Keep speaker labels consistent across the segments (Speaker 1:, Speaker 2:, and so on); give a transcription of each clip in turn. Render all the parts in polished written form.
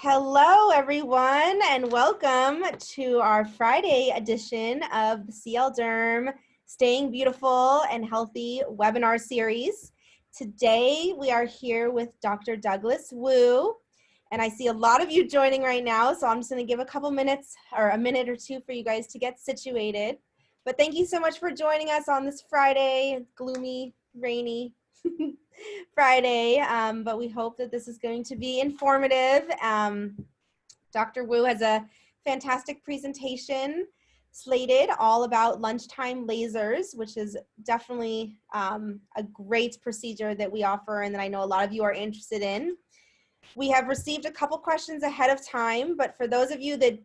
Speaker 1: Hello, everyone, and welcome to our Friday edition of the CL Derm Staying Beautiful and Healthy webinar series. Today, we are here with Dr. Douglas Wu, and I see a lot of you joining right now, so I'm just going to give a couple minutes or a minute or two for you guys to get situated. But thank you so much for joining us on this Friday, gloomy, rainy Friday, but we hope that this is going to be informative. Dr. Wu has a fantastic presentation slated all about lunchtime lasers, which is definitely a great procedure that we offer and that I know a lot of you are interested in. We have received a couple questions ahead of time, but for those of you that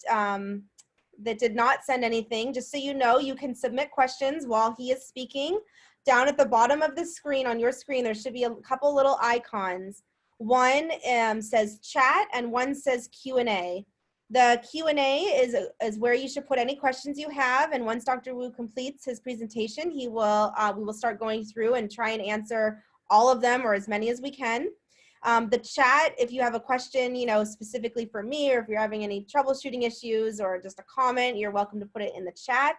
Speaker 1: that did not send anything, just so you know, you can submit questions while he is speaking. Down at the bottom of the screen, on your screen, there should be a couple little icons. One says chat and one says Q&A. The Q&A is where you should put any questions you have, and once Dr. Wu completes his presentation, we will start going through and try and answer all of them or as many as we can. The chat, if you have a question, specifically for me, or if you're having any troubleshooting issues or just a comment, you're welcome to put it in the chat.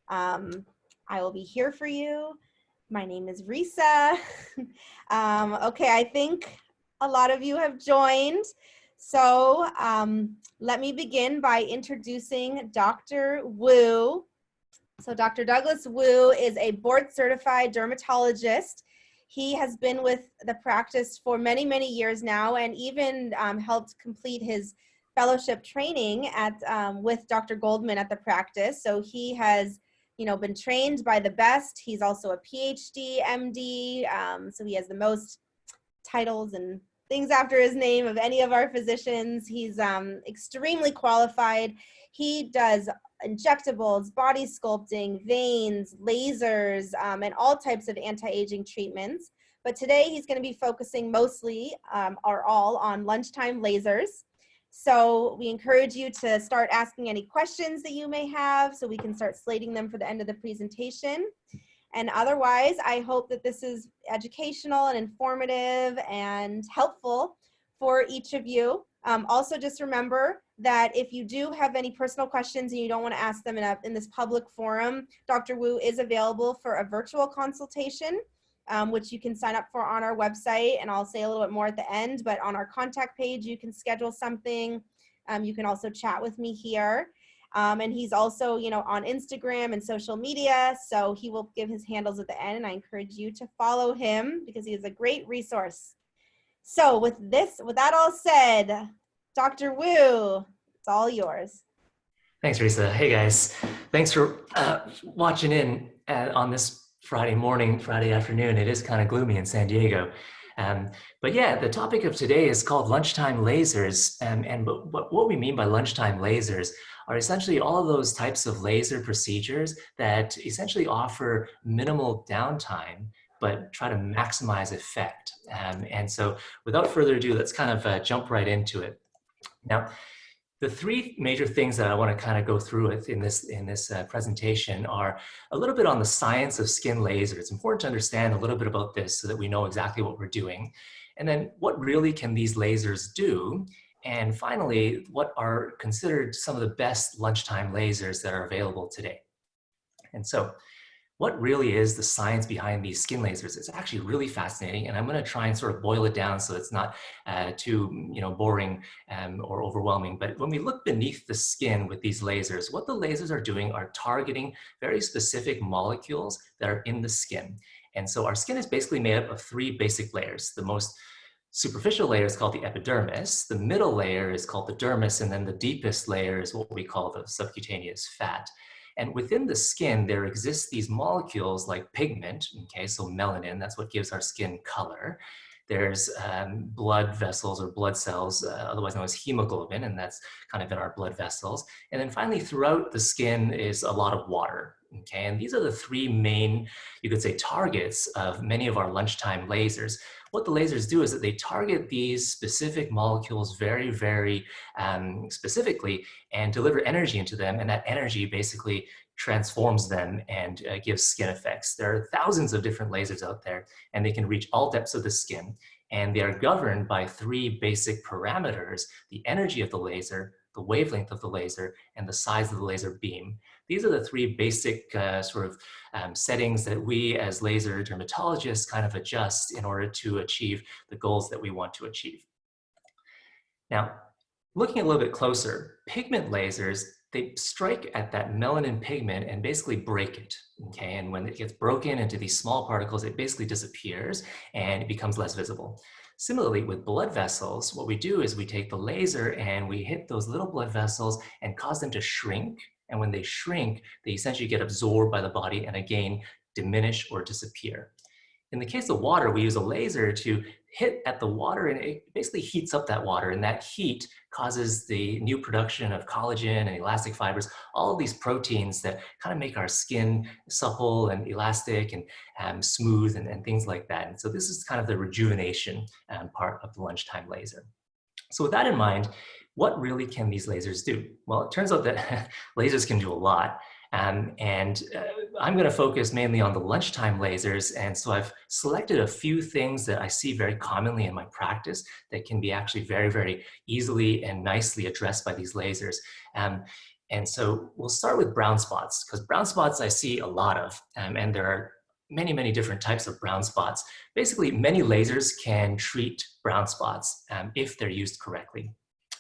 Speaker 1: I will be here for you. My name is Risa. Okay, I think a lot of you have joined. So let me begin by introducing Dr. Wu. So Dr. Douglas Wu is a board-certified dermatologist. He has been with the practice for many, many years now, and even helped complete his fellowship training at with Dr. Goldman at the practice. So he has, been trained by the best. He's also a PhD, MD. So he has the most titles and things after his name of any of our physicians. He's extremely qualified. He does injectables, body sculpting, veins, lasers, and all types of anti-aging treatments. But today he's going to be focusing mostly or all on lunchtime lasers. So we encourage you to start asking any questions that you may have so we can start slating them for the end of the presentation. And otherwise, I hope that this is educational and informative and helpful for each of you. Also, just remember that if you do have any personal questions and you don't want to ask them in this public forum, Dr. Wu is available for a virtual consultation, which you can sign up for on our website. And I'll say a little bit more at the end, but on our contact page, you can schedule something. You can also chat with me here. And he's also, on Instagram and social media, so he will give his handles at the end, and I encourage you to follow him because he is a great resource. So with that all said, Dr. Wu, it's all yours.
Speaker 2: Thanks, Risa. Hey, guys. Thanks for watching in on this Friday morning, Friday afternoon. It is kind of gloomy in San Diego. But yeah, the topic of today is called lunchtime lasers. But what we mean by lunchtime lasers are essentially all of those types of laser procedures that essentially offer minimal downtime, but try to maximize effect. And so without further ado, let's kind of jump right into it. Now, the three major things that I want to kind of go through in this presentation are a little bit on the science of skin laser. It's important to understand a little bit about this so that we know exactly what we're doing. And then what really can these lasers do? And finally, what are considered some of the best lunchtime lasers that are available today? And so what really is the science behind these skin lasers? It's actually really fascinating, and I'm going to try and sort of boil it down so it's not too boring or overwhelming. But when we look beneath the skin with these lasers, what the lasers are doing are targeting very specific molecules that are in the skin. And so our skin is basically made up of three basic layers. The most superficial layer is called the epidermis, the middle layer is called the dermis, and then the deepest layer is what we call the subcutaneous fat. And within the skin, there exists these molecules like pigment, okay, so melanin, that's what gives our skin color. There's blood vessels or blood cells, otherwise known as hemoglobin, and that's kind of in our blood vessels. And then finally, throughout the skin is a lot of water, okay? And these are the three main, you could say, targets of many of our lunchtime lasers. What the lasers do is that they target these specific molecules very, very specifically and deliver energy into them, and that energy basically transforms them and gives skin effects. There are thousands of different lasers out there, and they can reach all depths of the skin. And they are governed by three basic parameters: the energy of the laser, the wavelength of the laser, and the size of the laser beam. These are the three basic settings that we as laser dermatologists kind of adjust in order to achieve the goals that we want to achieve. Now, looking a little bit closer, pigment lasers, they strike at that melanin pigment and basically break it, okay? And when it gets broken into these small particles, it basically disappears and it becomes less visible. Similarly, with blood vessels, what we do is we take the laser and we hit those little blood vessels and cause them to shrink. And when they shrink, they essentially get absorbed by the body and again, diminish or disappear. In the case of water, we use a laser to hit at the water and it basically heats up that water, and that heat causes the new production of collagen and elastic fibers, all of these proteins that kind of make our skin supple and elastic and smooth and things like that. And so this is kind of the rejuvenation part of the lunchtime laser. So with that in mind, what really can these lasers do? Well, it turns out that lasers can do a lot. I'm going to focus mainly on the lunchtime lasers. And so I've selected a few things that I see very commonly in my practice that can be actually very, very easily and nicely addressed by these lasers. And so we'll start with brown spots, because brown spots I see a lot of, and there are many, many different types of brown spots. Basically, many lasers can treat brown spots if they're used correctly.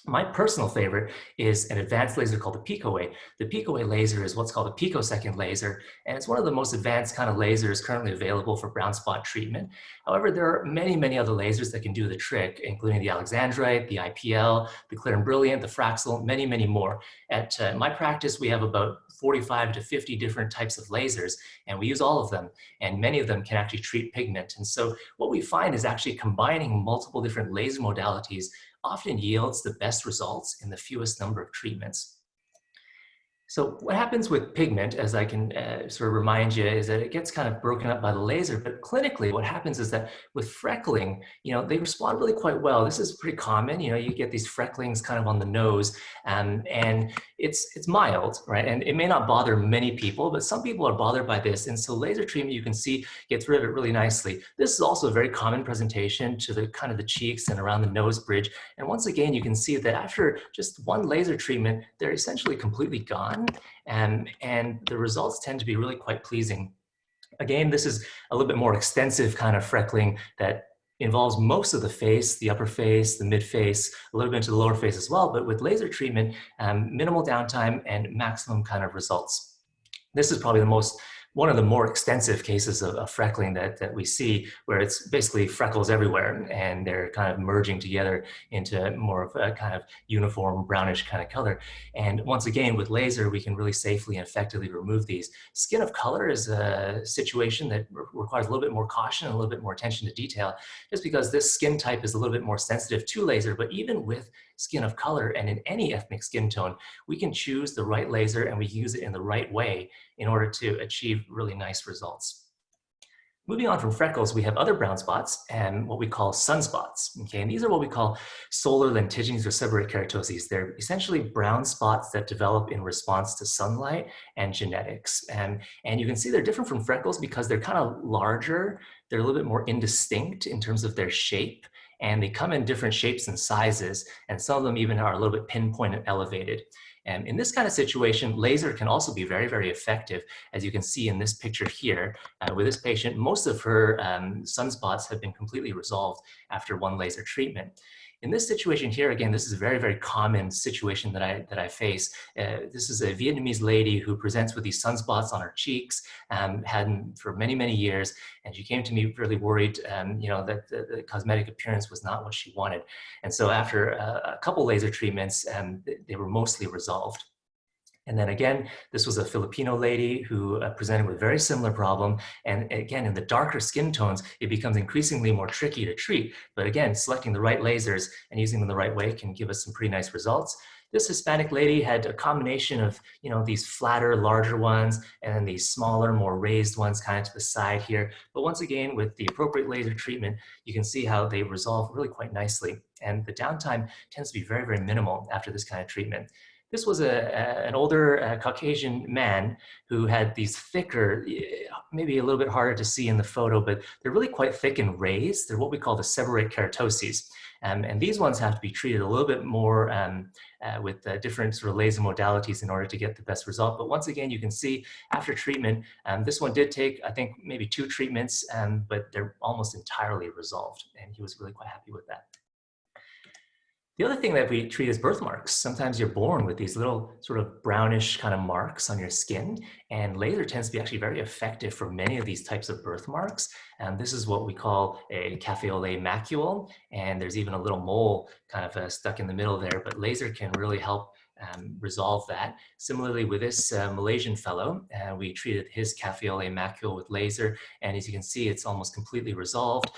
Speaker 2: My personal favorite is an advanced laser called the picoway. The picoway laser is what's called a picosecond laser, and it's one of the most advanced kind of lasers currently available for brown spot treatment. However, there are many, many other lasers that can do the trick, including the alexandrite, the IPL, the clear and brilliant, the Fraxel, many, many more. At my practice, we have about 45 to 50 different types of lasers, and we use all of them, and many of them can actually treat pigment. And so what we find is actually combining multiple different laser modalities often yields the best results in the fewest number of treatments. So what happens with pigment, as I can sort of remind you, is that it gets kind of broken up by the laser, but clinically what happens is that with freckling, they respond really quite well. This is pretty common. You get these frecklings kind of on the nose, and it's mild, right? And it may not bother many people, but some people are bothered by this. And so laser treatment, you can see, gets rid of it really nicely. This is also a very common presentation to the kind of the cheeks and around the nose bridge. And once again, you can see that after just one laser treatment, they're essentially completely gone. And the results tend to be really quite pleasing. Again, this is a little bit more extensive kind of freckling that involves most of the face, the upper face, the mid face, a little bit into the lower face as well, but with laser treatment, minimal downtime and maximum kind of results. This is probably one of the more extensive cases of freckling that we see, where it's basically freckles everywhere and they're kind of merging together into more of a kind of uniform brownish kind of color. And once again, with laser, we can really safely and effectively remove these. Skin of color is a situation that requires a little bit more caution and a little bit more attention to detail, just because this skin type is a little bit more sensitive to laser. But even with skin of color and in any ethnic skin tone, we can choose the right laser and we use it in the right way in order to achieve really nice results. Moving on from freckles, we have other brown spots and what we call sunspots. Okay, and these are what we call solar lentiginous or seborrheic keratoses. They're essentially brown spots that develop in response to sunlight and genetics. And you can see they're different from freckles because they're kind of larger. They're a little bit more indistinct in terms of their shape, and they come in different shapes and sizes, and some of them even are a little bit pinpoint and elevated. And in this kind of situation, laser can also be very, very effective. As you can see in this picture here, with this patient, most of her sunspots have been completely resolved after one laser treatment. In this situation here, again, this is a very, very common situation that I face. This is a Vietnamese lady who presents with these sunspots on her cheeks, had them for many, many years, and she came to me really worried, that the cosmetic appearance was not what she wanted. And so after a couple laser treatments, they were mostly resolved. And then again, this was a Filipino lady who presented with a very similar problem. And again, in the darker skin tones, it becomes increasingly more tricky to treat. But again, selecting the right lasers and using them the right way can give us some pretty nice results. This Hispanic lady had a combination of, these flatter, larger ones, and then these smaller, more raised ones kind of to the side here. But once again, with the appropriate laser treatment, you can see how they resolve really quite nicely. And the downtime tends to be very, very minimal after this kind of treatment. This was an older Caucasian man who had these thicker, maybe a little bit harder to see in the photo, but they're really quite thick and raised. They're what we call the seborrheic keratoses. And these ones have to be treated a little bit more with different sort of laser modalities in order to get the best result. But once again, you can see after treatment, this one did take, I think, maybe 2 treatments, but they're almost entirely resolved. And he was really quite happy with that. The other thing that we treat is birthmarks. Sometimes you're born with these little sort of brownish kind of marks on your skin, and laser tends to be actually very effective for many of these types of birthmarks. And this is what we call a cafe au lait macule, and there's even a little mole kind of stuck in the middle there, but laser can really help resolve that. Similarly, with this Malaysian fellow, we treated his cafe au lait macule with laser, and as you can see, it's almost completely resolved.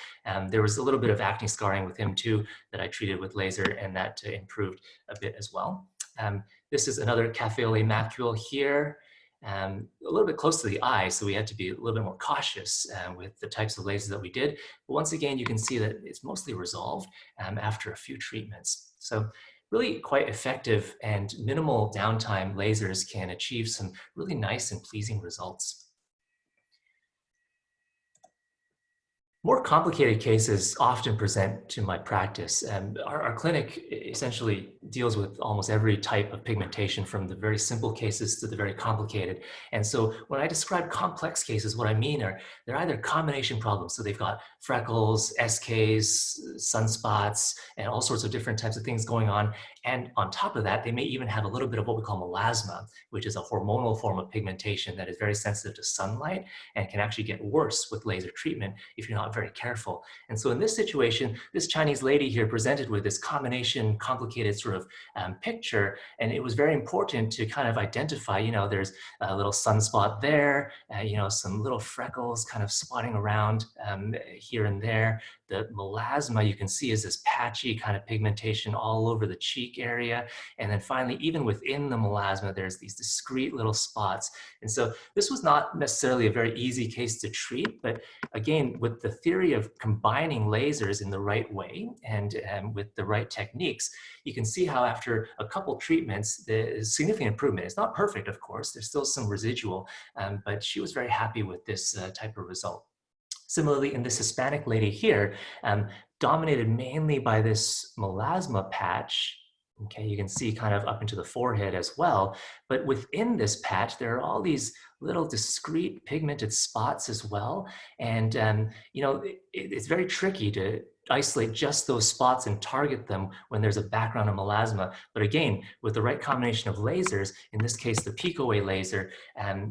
Speaker 2: There was a little bit of acne scarring with him too that I treated with laser, and that improved a bit as well. This is another cafe au lait macule here. A little bit close to the eye, so we had to be a little bit more cautious with the types of lasers that we did. But once again, you can see that it's mostly resolved after a few treatments. So really quite effective and minimal downtime lasers can achieve some really nice and pleasing results. More complicated cases often present to my practice. Our clinic essentially deals with almost every type of pigmentation, from the very simple cases to the very complicated. And so when I describe complex cases, what I mean are they're either combination problems. So they've got freckles, SKs, sunspots, and all sorts of different types of things going on. And on top of that, they may even have a little bit of what we call melasma, which is a hormonal form of pigmentation that is very sensitive to sunlight and can actually get worse with laser treatment if you're not very careful. And so in this situation, this Chinese lady here presented with this combination, complicated sort of picture, and it was very important to kind of identify, there's a little sunspot there, some little freckles kind of spotting around here and there. The melasma you can see is this patchy kind of pigmentation all over the cheek area. And then finally, even within the melasma, there's these discrete little spots. And so this was not necessarily a very easy case to treat, but again, with the theory of combining lasers in the right way and with the right techniques, you can see how after a couple treatments, there's significant improvement. It's not perfect, of course. There's still some residual, but she was very happy with this type of result. Similarly, in this Hispanic lady here, dominated mainly by this melasma patch. Okay, you can see kind of up into the forehead as well. But within this patch, there are all these little discrete pigmented spots as well. And, it's very tricky to isolate just those spots and target them when there's a background of melasma. But again, with the right combination of lasers, in this case, the peak away laser,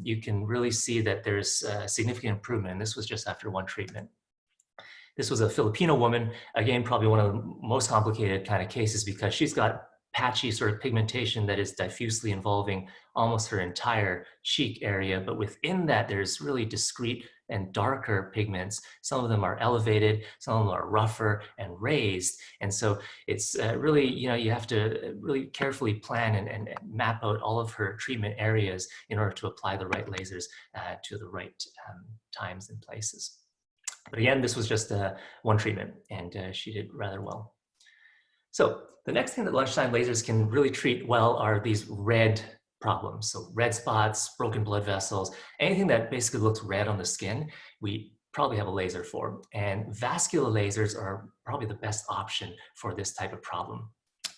Speaker 2: you can really see that there's significant improvement. And this was just after 1 treatment. This was a Filipino woman, again, probably one of the most complicated kind of cases because she's got patchy sort of pigmentation that is diffusely involving almost her entire cheek area. But within that, there's really discrete and darker pigments. Some of them are elevated, some of them are rougher and raised. And so it's really, you have to really carefully plan and map out all of her treatment areas in order to apply the right lasers to the right times and places. But again, this was just 1 treatment, and she did rather well. So the next thing that lunchtime lasers can really treat well are these red problems. So red spots, broken blood vessels, anything that basically looks red on the skin, we probably have a laser for. And vascular lasers are probably the best option for this type of problem.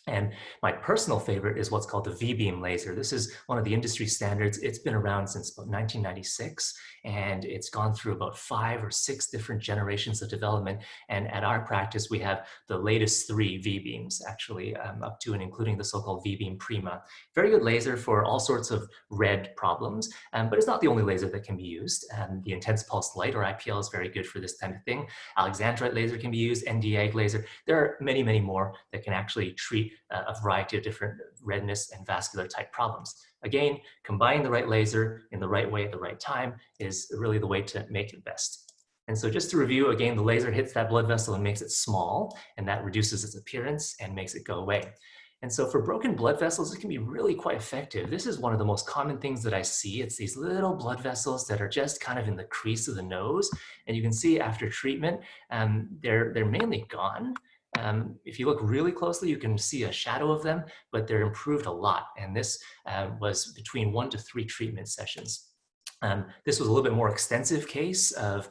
Speaker 2: And my personal favorite is what's called the V-beam laser. This is one of the industry standards. It's been around since about 1996, and it's gone through about 5 or 6 different generations of development. And at our practice, we have the latest 3 V-beams, actually, up to and including the so-called V-beam Prima. Very good laser for all sorts of red problems, but it's not the only laser that can be used. The intense pulsed light, or IPL, is very good for this kind of thing. Alexandrite laser can be used, Nd:YAG laser. There are many, many more that can actually treat a variety of different redness and vascular type problems. Again, combining the right laser in the right way at the right time is really the way to make it best. And so just to review, again, the laser hits that blood vessel and makes it small, and that reduces its appearance and makes it go away. And so for broken blood vessels, it can be really quite effective. This is one of the most common things that I see. It's these little blood vessels that are just kind of in the crease of the nose. And you can see after treatment, they're mainly gone. If you look really closely, you can see a shadow of them, but they're improved a lot. And this was between 1 to 3 treatment sessions. This was a little bit more extensive case of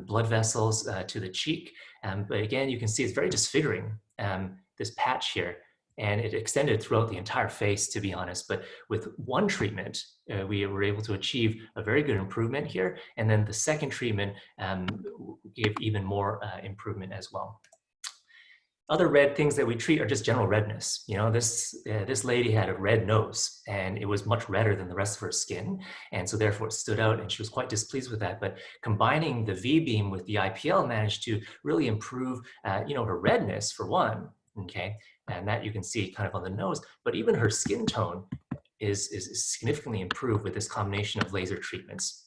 Speaker 2: blood vessels to the cheek. But again, you can see it's very disfiguring, this patch here. And it extended throughout the entire face, to be honest. But with one treatment, we were able to achieve a very good improvement here. And then the second treatment gave even more improvement as well. Other red things that we treat are just general redness. You know, this lady had a red nose, and it was much redder than the rest of her skin. And so therefore it stood out, and she was quite displeased with that. But combining the V-beam with the IPL managed to really improve, you know, her redness for one, okay? And that you can see kind of on the nose, but even her skin tone is significantly improved with this combination of laser treatments.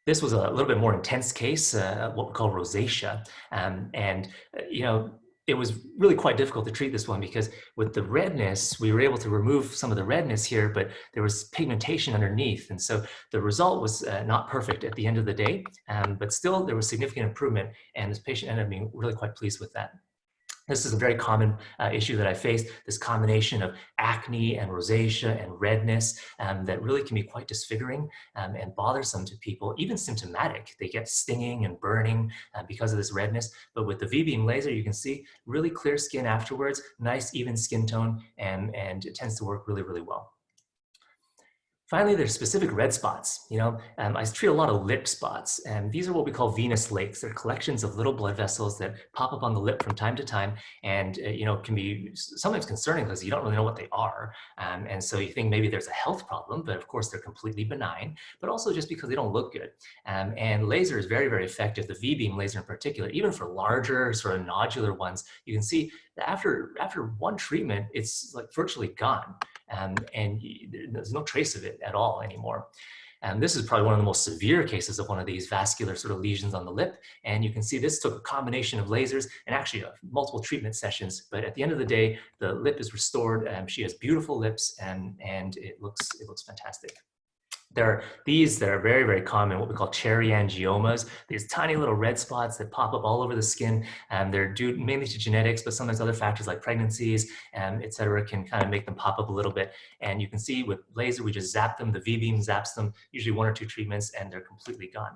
Speaker 2: This was a little bit more intense case, what we call rosacea. You know, it was really quite difficult to treat this one because with the redness, we were able to remove some of the redness here, but there was pigmentation underneath. And so the result was not perfect at the end of the day, but still there was significant improvement, and this patient ended up being really quite pleased with that. This is a very common issue that I faced, this combination of acne and rosacea and redness that really can be quite disfiguring and bothersome to people, even symptomatic. They get stinging and burning because of this redness. But with the V-beam laser, you can see really clear skin afterwards, nice even skin tone, and it tends to work really, really well. Finally, there's specific red spots. You know, I treat a lot of lip spots, and these are what we call venous lakes. They're collections of little blood vessels that pop up on the lip from time to time, and you know, can be sometimes concerning because you don't really know what they are. And so you think maybe there's a health problem, but of course they're completely benign, but also just because they don't look good. And laser is very, very effective, the V-beam laser in particular, even for larger sort of nodular ones. You can see that after one treatment, it's like virtually gone. And there's no trace of it at all anymore. And this is probably one of the most severe cases of one of these vascular sort of lesions on the lip. And you can see this took a combination of lasers and actually multiple treatment sessions. But at the end of the day, the lip is restored. She has beautiful lips, and it looks fantastic. There are these that are very, very common, what we call cherry angiomas, these tiny little red spots that pop up all over the skin. They're due mainly to genetics, but sometimes other factors like pregnancies, et cetera, can kind of make them pop up a little bit. And you can see with laser, we just zap them, the V-beam zaps them, usually 1 or 2 treatments, and they're completely gone.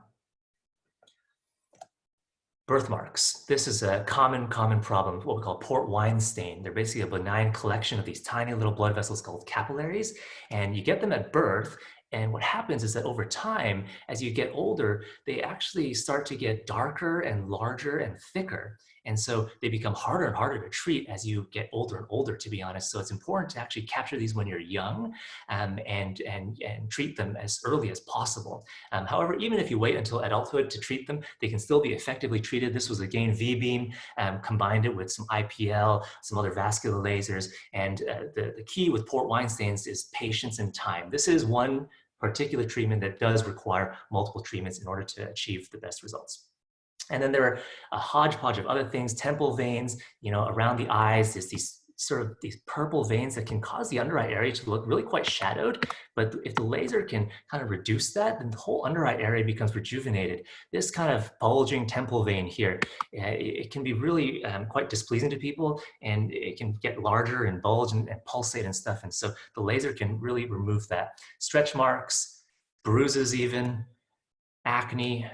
Speaker 2: Birthmarks. This is a common problem, what we call port wine stain. They're basically a benign collection of these tiny little blood vessels called capillaries, and you get them at birth. And what happens is that over time, as you get older, they actually start to get darker and larger and thicker. And so they become harder and harder to treat as you get older and older, to be honest. So it's important to actually capture these when you're young and treat them as early as possible. However, even if you wait until adulthood to treat them, they can still be effectively treated. This was again V-beam, combined it with some IPL, some other vascular lasers. And the key with port wine stains is patience and time. This is one particular treatment that does require multiple treatments in order to achieve the best results. And then there are a hodgepodge of other things, temple veins, you know, around the eyes. There's these purple veins that can cause the under eye area to look really quite shadowed. But if the laser can kind of reduce that, then the whole under eye area becomes rejuvenated. This kind of bulging temple vein here, it can be really quite displeasing to people, and it can get larger and bulge and pulsate and stuff. And so the laser can really remove that. Stretch marks, bruises even, acne,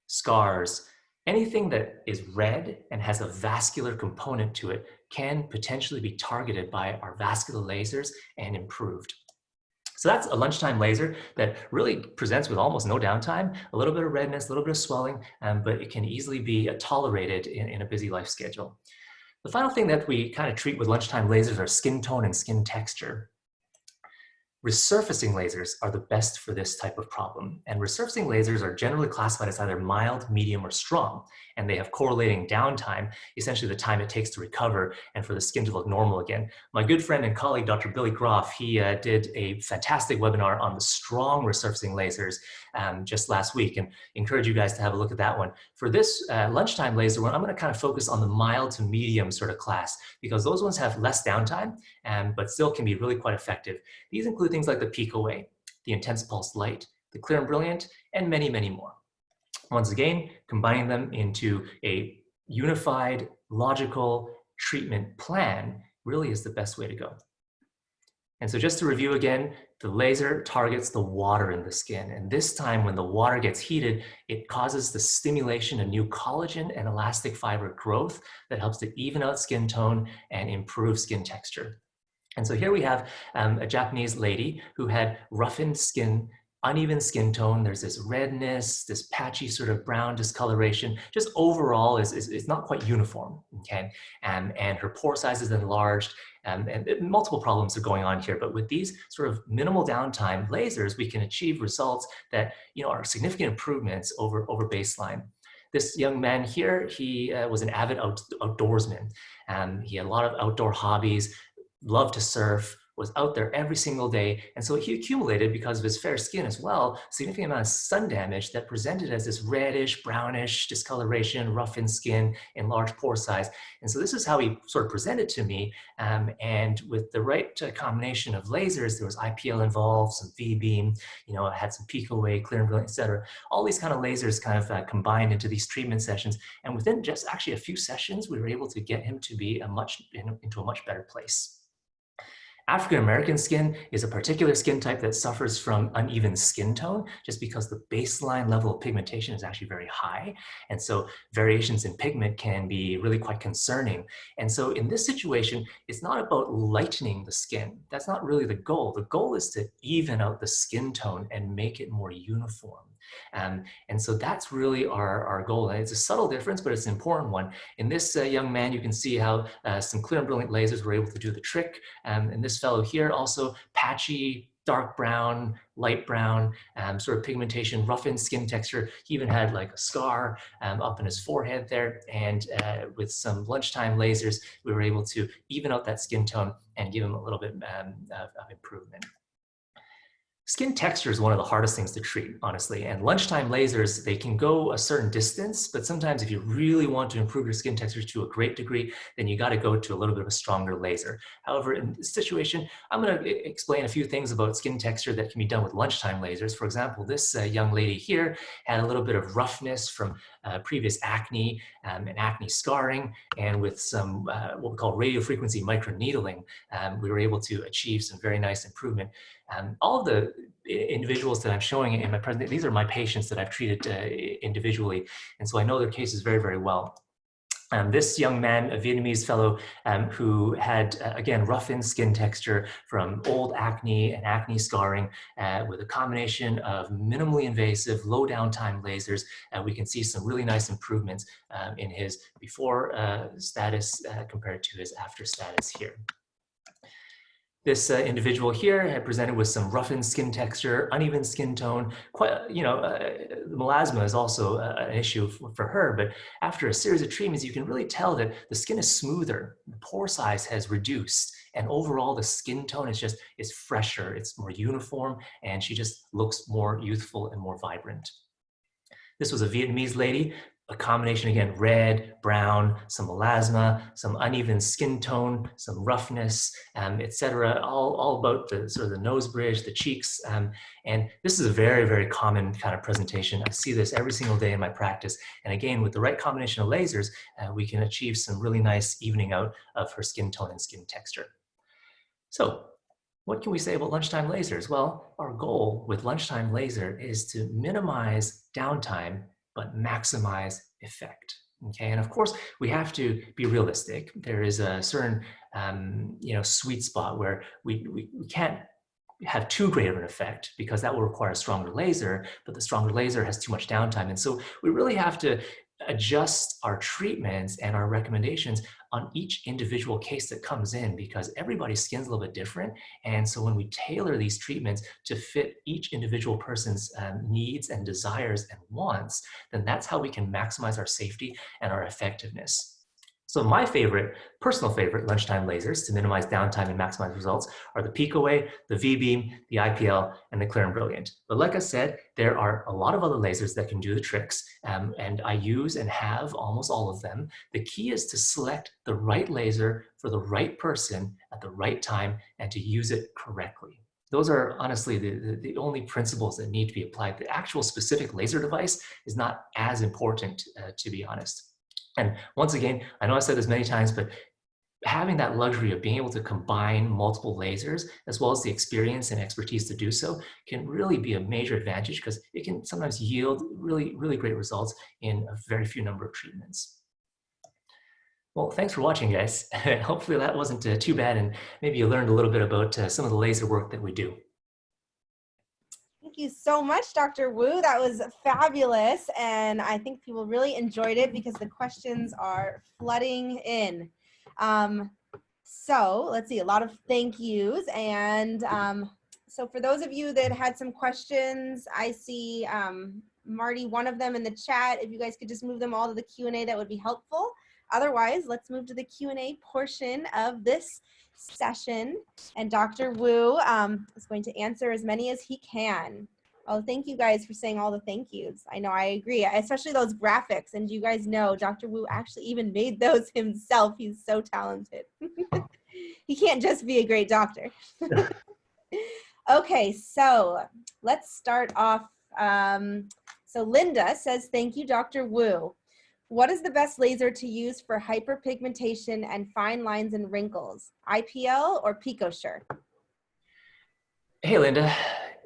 Speaker 2: scars, anything that is red and has a vascular component to it can potentially be targeted by our vascular lasers and improved. So that's a lunchtime laser that really presents with almost no downtime, a little bit of redness, a little bit of swelling, but it can easily be tolerated in a busy life schedule. The final thing that we kind of treat with lunchtime lasers are skin tone and skin texture. Resurfacing lasers are the best for this type of problem. And resurfacing lasers are generally classified as either mild, medium, or strong. And they have correlating downtime, essentially the time it takes to recover and for the skin to look normal again. My good friend and colleague, Dr. Billy Groff, he did a fantastic webinar on the strong resurfacing lasers just last week, and encourage you guys to have a look at that one. For this lunchtime laser one, I'm going to kind of focus on the mild to medium sort of class, because those ones have less downtime, but still can be really quite effective. These include things like the peak away, the intense pulsed light, the clear and brilliant, and many, many more. Once again, combining them into a unified logical treatment plan really is the best way to go. And so just to review again, the laser targets the water in the skin. And this time when the water gets heated, it causes the stimulation of new collagen and elastic fiber growth that helps to even out skin tone and improve skin texture. And so here we have a Japanese lady who had roughened skin, uneven skin tone. There's this redness, this patchy sort of brown discoloration. Just overall is not quite uniform, okay? And her pore size is enlarged, and multiple problems are going on here. But with these sort of minimal downtime lasers, we can achieve results that are significant improvements over baseline. This young man here, he was an avid outdoorsman. He had a lot of outdoor hobbies, loved to surf, was out there every single day. And so he accumulated, because of his fair skin as well, significant amount of sun damage that presented as this reddish, brownish discoloration, roughened skin, enlarged pore size. And so this is how he sort of presented to me. And with the right combination of lasers, there was IPL involved, some V-beam, I had some peak away, clear and brilliant, et cetera. All these kind of lasers kind of combined into these treatment sessions. And within just actually a few sessions, we were able to get him to be into a much better place. African-American skin is a particular skin type that suffers from uneven skin tone just because the baseline level of pigmentation is actually very high. And so variations in pigment can be really quite concerning. And so in this situation, it's not about lightening the skin. That's not really the goal. The goal is to even out the skin tone and make it more uniform. And so that's really our goal. And it's a subtle difference, but it's an important one. In this young man, you can see how some clear and brilliant lasers were able to do the trick. And this fellow here also patchy, dark brown, light brown, sort of pigmentation, roughened skin texture. He even had like a scar up in his forehead there. And with some lunchtime lasers, we were able to even out that skin tone and give him a little bit of improvement. Skin texture is one of the hardest things to treat, honestly, and lunchtime lasers, they can go a certain distance, but sometimes if you really want to improve your skin texture to a great degree, then you got to go to a little bit of a stronger laser. However, in this situation, I'm going to explain a few things about skin texture that can be done with lunchtime lasers. For example, this young lady here had a little bit of roughness from previous acne and acne scarring, and with some what we call radiofrequency microneedling, we were able to achieve some very nice improvement. All of the individuals that I'm showing in my presentation, these are my patients that I've treated individually. And so I know their cases very, very well. This young man, a Vietnamese fellow who had, again, roughened skin texture from old acne and acne scarring with a combination of minimally invasive, low downtime lasers, we can see some really nice improvements in his before status compared to his after status here. This individual here had presented with some roughened skin texture, uneven skin tone. Quite, melasma is also an issue for her, but after a series of treatments, you can really tell that the skin is smoother, the pore size has reduced, and overall the skin tone is fresher, it's more uniform, and she just looks more youthful and more vibrant. This was a Vietnamese lady, a combination, again, red, brown, some melasma, some uneven skin tone, some roughness, etc. All about the sort of the nose bridge, the cheeks. And this is a very, very common kind of presentation. I see this every single day in my practice. And again, with the right combination of lasers, we can achieve some really nice evening out of her skin tone and skin texture. So, what can we say about lunchtime lasers? Well, our goal with lunchtime laser is to minimize downtime, but maximize effect. Okay, and of course, we have to be realistic. There is a certain, sweet spot where we can't have too great of an effect because that will require a stronger laser, but the stronger laser has too much downtime. And so we really have to adjust our treatments and our recommendations on each individual case that comes in because everybody's skin's a little bit different. And so when we tailor these treatments to fit each individual person's needs and desires and wants, then that's how we can maximize our safety and our effectiveness. So my personal favorite lunchtime lasers to minimize downtime and maximize results are the Peak Away, the V-beam, the IPL, and the Clear and Brilliant. But like I said, there are a lot of other lasers that can do the tricks, and I use and have almost all of them. The key is to select the right laser for the right person at the right time and to use it correctly. Those are honestly the only principles that need to be applied. The actual specific laser device is not as important, to be honest. And once again, I know I've said this many times, but having that luxury of being able to combine multiple lasers, as well as the experience and expertise to do so, can really be a major advantage because it can sometimes yield really, really great results in a very few number of treatments. Well, thanks for watching, guys. Hopefully that wasn't too bad, and maybe you learned a little bit about some of the laser work that we do.
Speaker 1: Thank you so much, Dr. Wu. That was fabulous. And I think people really enjoyed it because the questions are flooding in. So let's see, a lot of thank yous. And so for those of you that had some questions, I see Marty, one of them in the chat. If you guys could just move them all to the Q&A, that would be helpful. Otherwise, let's move to the Q&A portion of this session. And Dr. Wu is going to answer as many as he can. Oh, thank you guys for saying all the thank yous. I know, I agree, especially those graphics. And you guys know Dr. Wu actually even made those himself. He's so talented. He can't just be a great doctor. Okay, so let's start off. So Linda says, thank you, Dr. Wu. What is the best laser to use for hyperpigmentation and fine lines and wrinkles? IPL or PicoSure?
Speaker 2: Hey, Linda.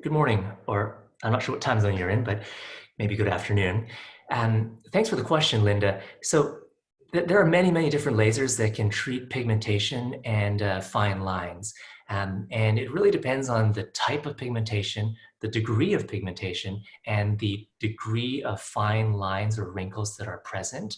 Speaker 2: Good morning, or I'm not sure what time zone you're in, but maybe good afternoon. Thanks for the question, Linda. So there are many, many different lasers that can treat pigmentation and fine lines. And it really depends on the type of pigmentation, the degree of pigmentation, and the degree of fine lines or wrinkles that are present.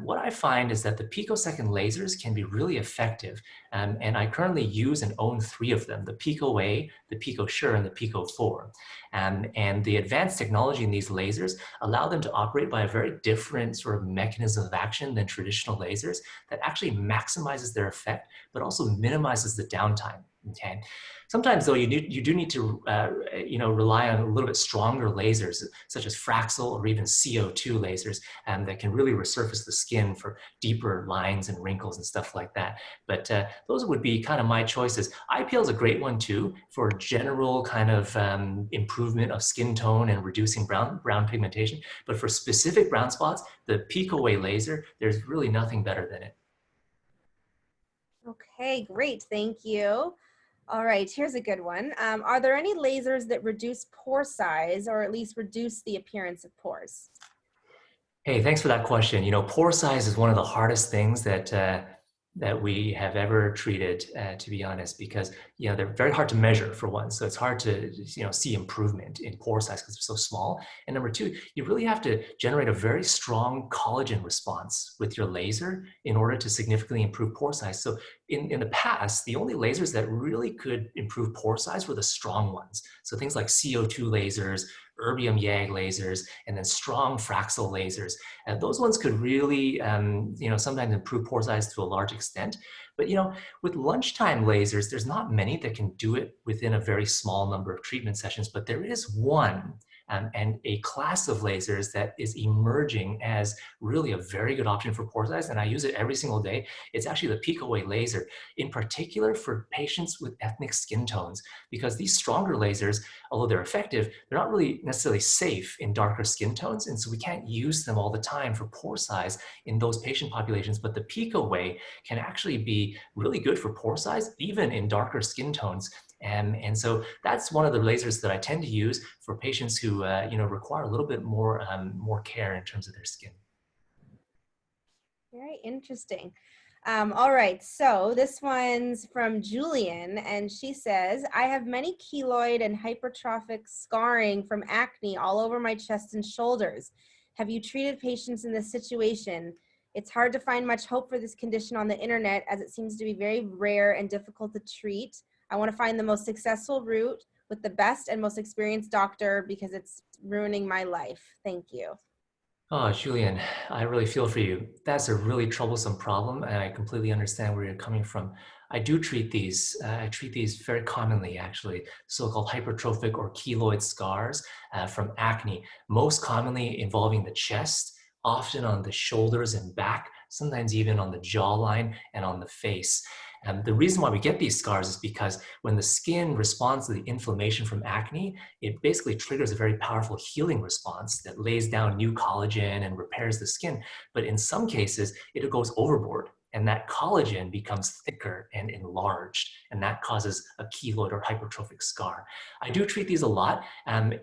Speaker 2: What I find is that the picosecond lasers can be really effective. And I currently use and own 3 of them, the Pico A, the PicoSure, and the Pico 4. And the advanced technology in these lasers allow them to operate by a very different sort of mechanism of action than traditional lasers that actually maximizes their effect, but also minimizes the downtime. Okay. Sometimes, though, you do need to rely on a little bit stronger lasers, such as Fraxel or even CO2 lasers, that can really resurface the skin for deeper lines and wrinkles and stuff like that. But those would be kind of my choices. IPL is a great one too for general kind of improvement of skin tone and reducing brown pigmentation. But for specific brown spots, the Pico Way laser, there's really nothing better than it.
Speaker 1: Okay, great. Thank you. All right, here's a good one. Are there any lasers that reduce pore size or at least reduce the appearance of pores?
Speaker 2: Hey, thanks for that question. You know, pore size is one of the hardest things that we have ever treated, to be honest, because they're very hard to measure for one. So it's hard to see improvement in pore size because they're so small. And number 2, you really have to generate a very strong collagen response with your laser in order to significantly improve pore size. So in the past, the only lasers that really could improve pore size were the strong ones. So things like CO2 lasers, erbium YAG lasers, and then strong Fraxel lasers. And those ones could really, sometimes improve pore size to a large extent. But, with lunchtime lasers, there's not many that can do it within a very small number of treatment sessions, but there is one and a class of lasers that is emerging as really a very good option for pore size, and I use it every single day. It's actually the Pico Way laser, in particular for patients with ethnic skin tones, because these stronger lasers, although they're effective, they're not really necessarily safe in darker skin tones, and so we can't use them all the time for pore size in those patient populations. But the Pico Way can actually be really good for pore size, even in darker skin tones. And so that's one of the lasers that I tend to use for patients who require a little bit more care in terms of their skin.
Speaker 1: Very interesting. All right, so this one's from Julian, and she says, I have many keloid and hypertrophic scarring from acne all over my chest and shoulders. Have you treated patients in this situation? It's hard to find much hope for this condition on the internet as it seems to be very rare and difficult to treat. I want to find the most successful route with the best and most experienced doctor because it's ruining my life. Thank you.
Speaker 2: Oh, Julian, I really feel for you. That's a really troublesome problem, and I completely understand where you're coming from. I do treat these. I treat these very commonly, actually, so-called hypertrophic or keloid scars from acne, most commonly involving the chest, often on the shoulders and back, sometimes even on the jawline and on the face. The reason why we get these scars is because when the skin responds to the inflammation from acne, it basically triggers a very powerful healing response that lays down new collagen and repairs the skin. But in some cases, it goes overboard, and that collagen becomes thicker and enlarged, and that causes a keloid or hypertrophic scar. I do treat these a lot, and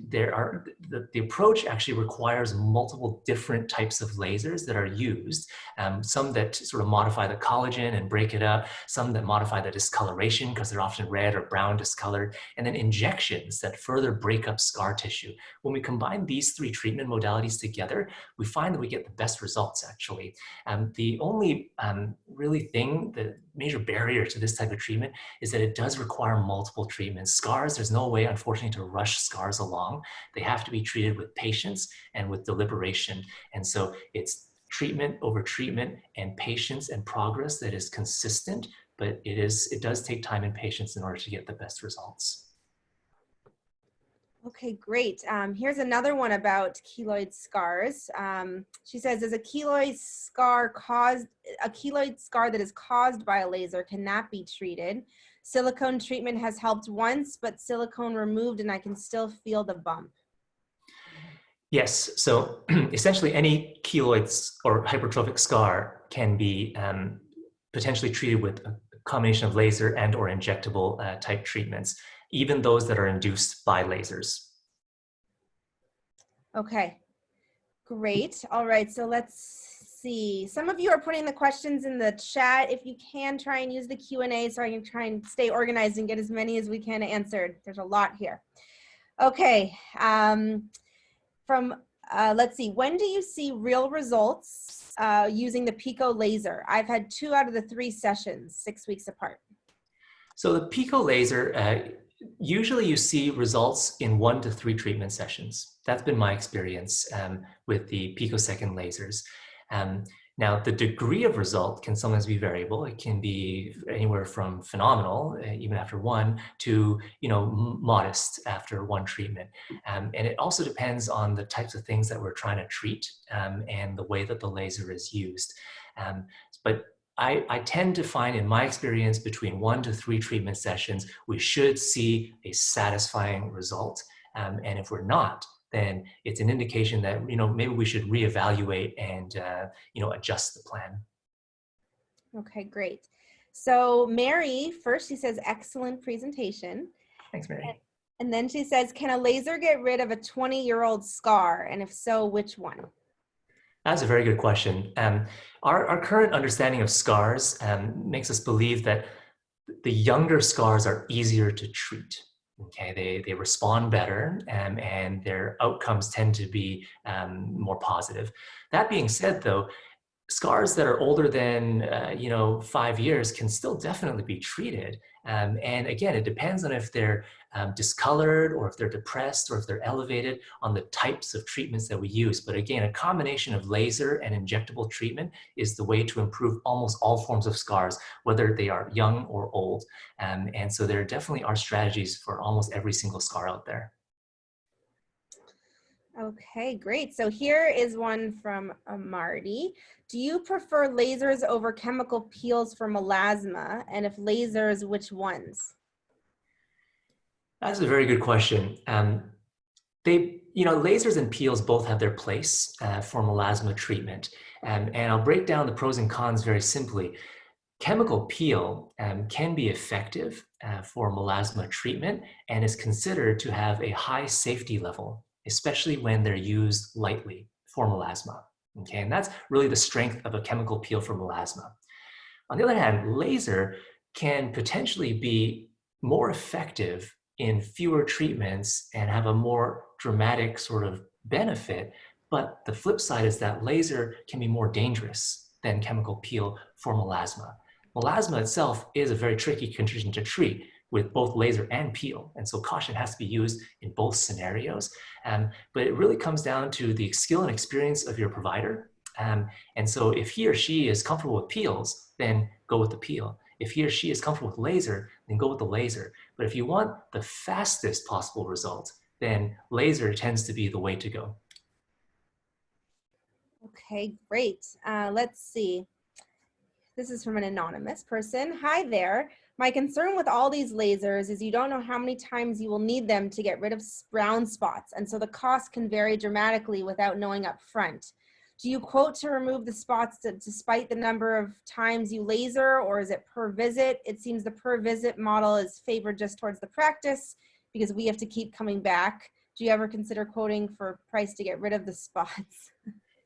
Speaker 2: the approach actually requires multiple different types of lasers that are used. Some that sort of modify the collagen and break it up, some that modify the discoloration because they're often red or brown discolored, and then injections that further break up scar tissue. When we combine these three treatment modalities together, we find that we get the best results actually. The only really thing, the major barrier to this type of treatment is that it does require multiple treatments. Scars, there's no way, unfortunately, to rush scars along. They have to be treated with patience and with deliberation. And so it's treatment over treatment and patience and progress that is consistent, but it does take time and patience in order to get the best results.
Speaker 1: Okay, great. Here's another one about keloid scars. She says, "Is a keloid scar that is caused by a laser cannot be treated? Silicone treatment has helped once, but silicone removed and I can still feel the bump."
Speaker 2: Yes, so essentially any keloids or hypertrophic scar can be potentially treated with a combination of laser and or injectable type treatments, even those that are induced by lasers.
Speaker 1: Okay, great. All right, so let's see. Some of you are putting the questions in the chat. If you can, try and use the Q&A so I can try and stay organized and get as many as we can answered. There's a lot here. Okay, let's see, when do you see real results using the Pico laser? I've had 2 out of the 3 sessions, 6 weeks apart.
Speaker 2: So the Pico laser, usually you see results in 1 to 3 treatment sessions. That's been my experience with the picosecond lasers. Now, the degree of result can sometimes be variable. It can be anywhere from phenomenal, even after 1, to modest after 1 treatment. And it also depends on the types of things that we're trying to treat and the way that the laser is used. But I tend to find in my experience between 1 to 3 treatment sessions, we should see a satisfying result. And if we're not, then it's an indication that maybe we should reevaluate and adjust the plan.
Speaker 1: Okay, great. So Mary, first she says, excellent presentation.
Speaker 2: Thanks, Mary.
Speaker 1: And then she says, can a laser get rid of a 20-year-old scar? And if so, which one?
Speaker 2: That's a very good question. Our current understanding of scars makes us believe that the younger scars are easier to treat. Okay, they respond better and their outcomes tend to be more positive. That being said, though, scars that are older than 5 years can still definitely be treated. And again, it depends on if they're discolored or if they're depressed or if they're elevated on the types of treatments that we use. But again, a combination of laser and injectable treatment is the way to improve almost all forms of scars, whether they are young or old. And so there definitely are strategies for almost every single scar out there.
Speaker 1: Okay, great. So here is one from Marty. Do you prefer lasers over chemical peels for melasma? And if lasers, which
Speaker 2: That's a very good question. Lasers and peels both have their place for melasma treatment. And I'll break down the pros and cons very simply. Chemical peel can be effective for melasma treatment and is considered to have a high safety level, especially when they're used lightly for melasma. Okay, and that's really the strength of a chemical peel for melasma. On the other hand, laser can potentially be more effective in fewer treatments and have a more dramatic sort of benefit. But the flip side is that laser can be more dangerous than chemical peel for melasma. Melasma itself is a very tricky condition to treat with both laser and peel. And so caution has to be used in both scenarios. But it really comes down to the skill and experience of your provider. And so if he or she is comfortable with peels, then go with the peel. If he or she is comfortable with laser, then go with the laser. But if you want the fastest possible result, then laser tends to be the way to go.
Speaker 1: Okay, great. Let's see. This is from an anonymous person. Hi there. My concern with all these lasers is you don't know how many times you will need them to get rid of brown spots, and so the cost can vary dramatically without knowing up front. Do you quote to remove the spots despite the number of times you laser, or is it per visit? It seems the per visit model is favored just towards the practice because we have to keep coming back. Do you ever consider quoting for price to get rid of the spots?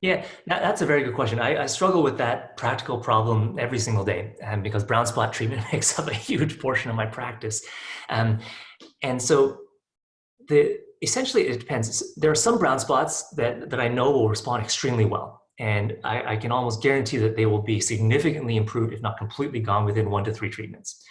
Speaker 2: Yeah, that's a very good question. I struggle with that practical problem every single day, because brown spot treatment makes up a huge portion of my practice. Um, and so essentially it depends. There are some brown spots that I know will respond extremely well. And I can almost guarantee that they will be significantly improved, if not completely gone, within 1 to 3 treatments.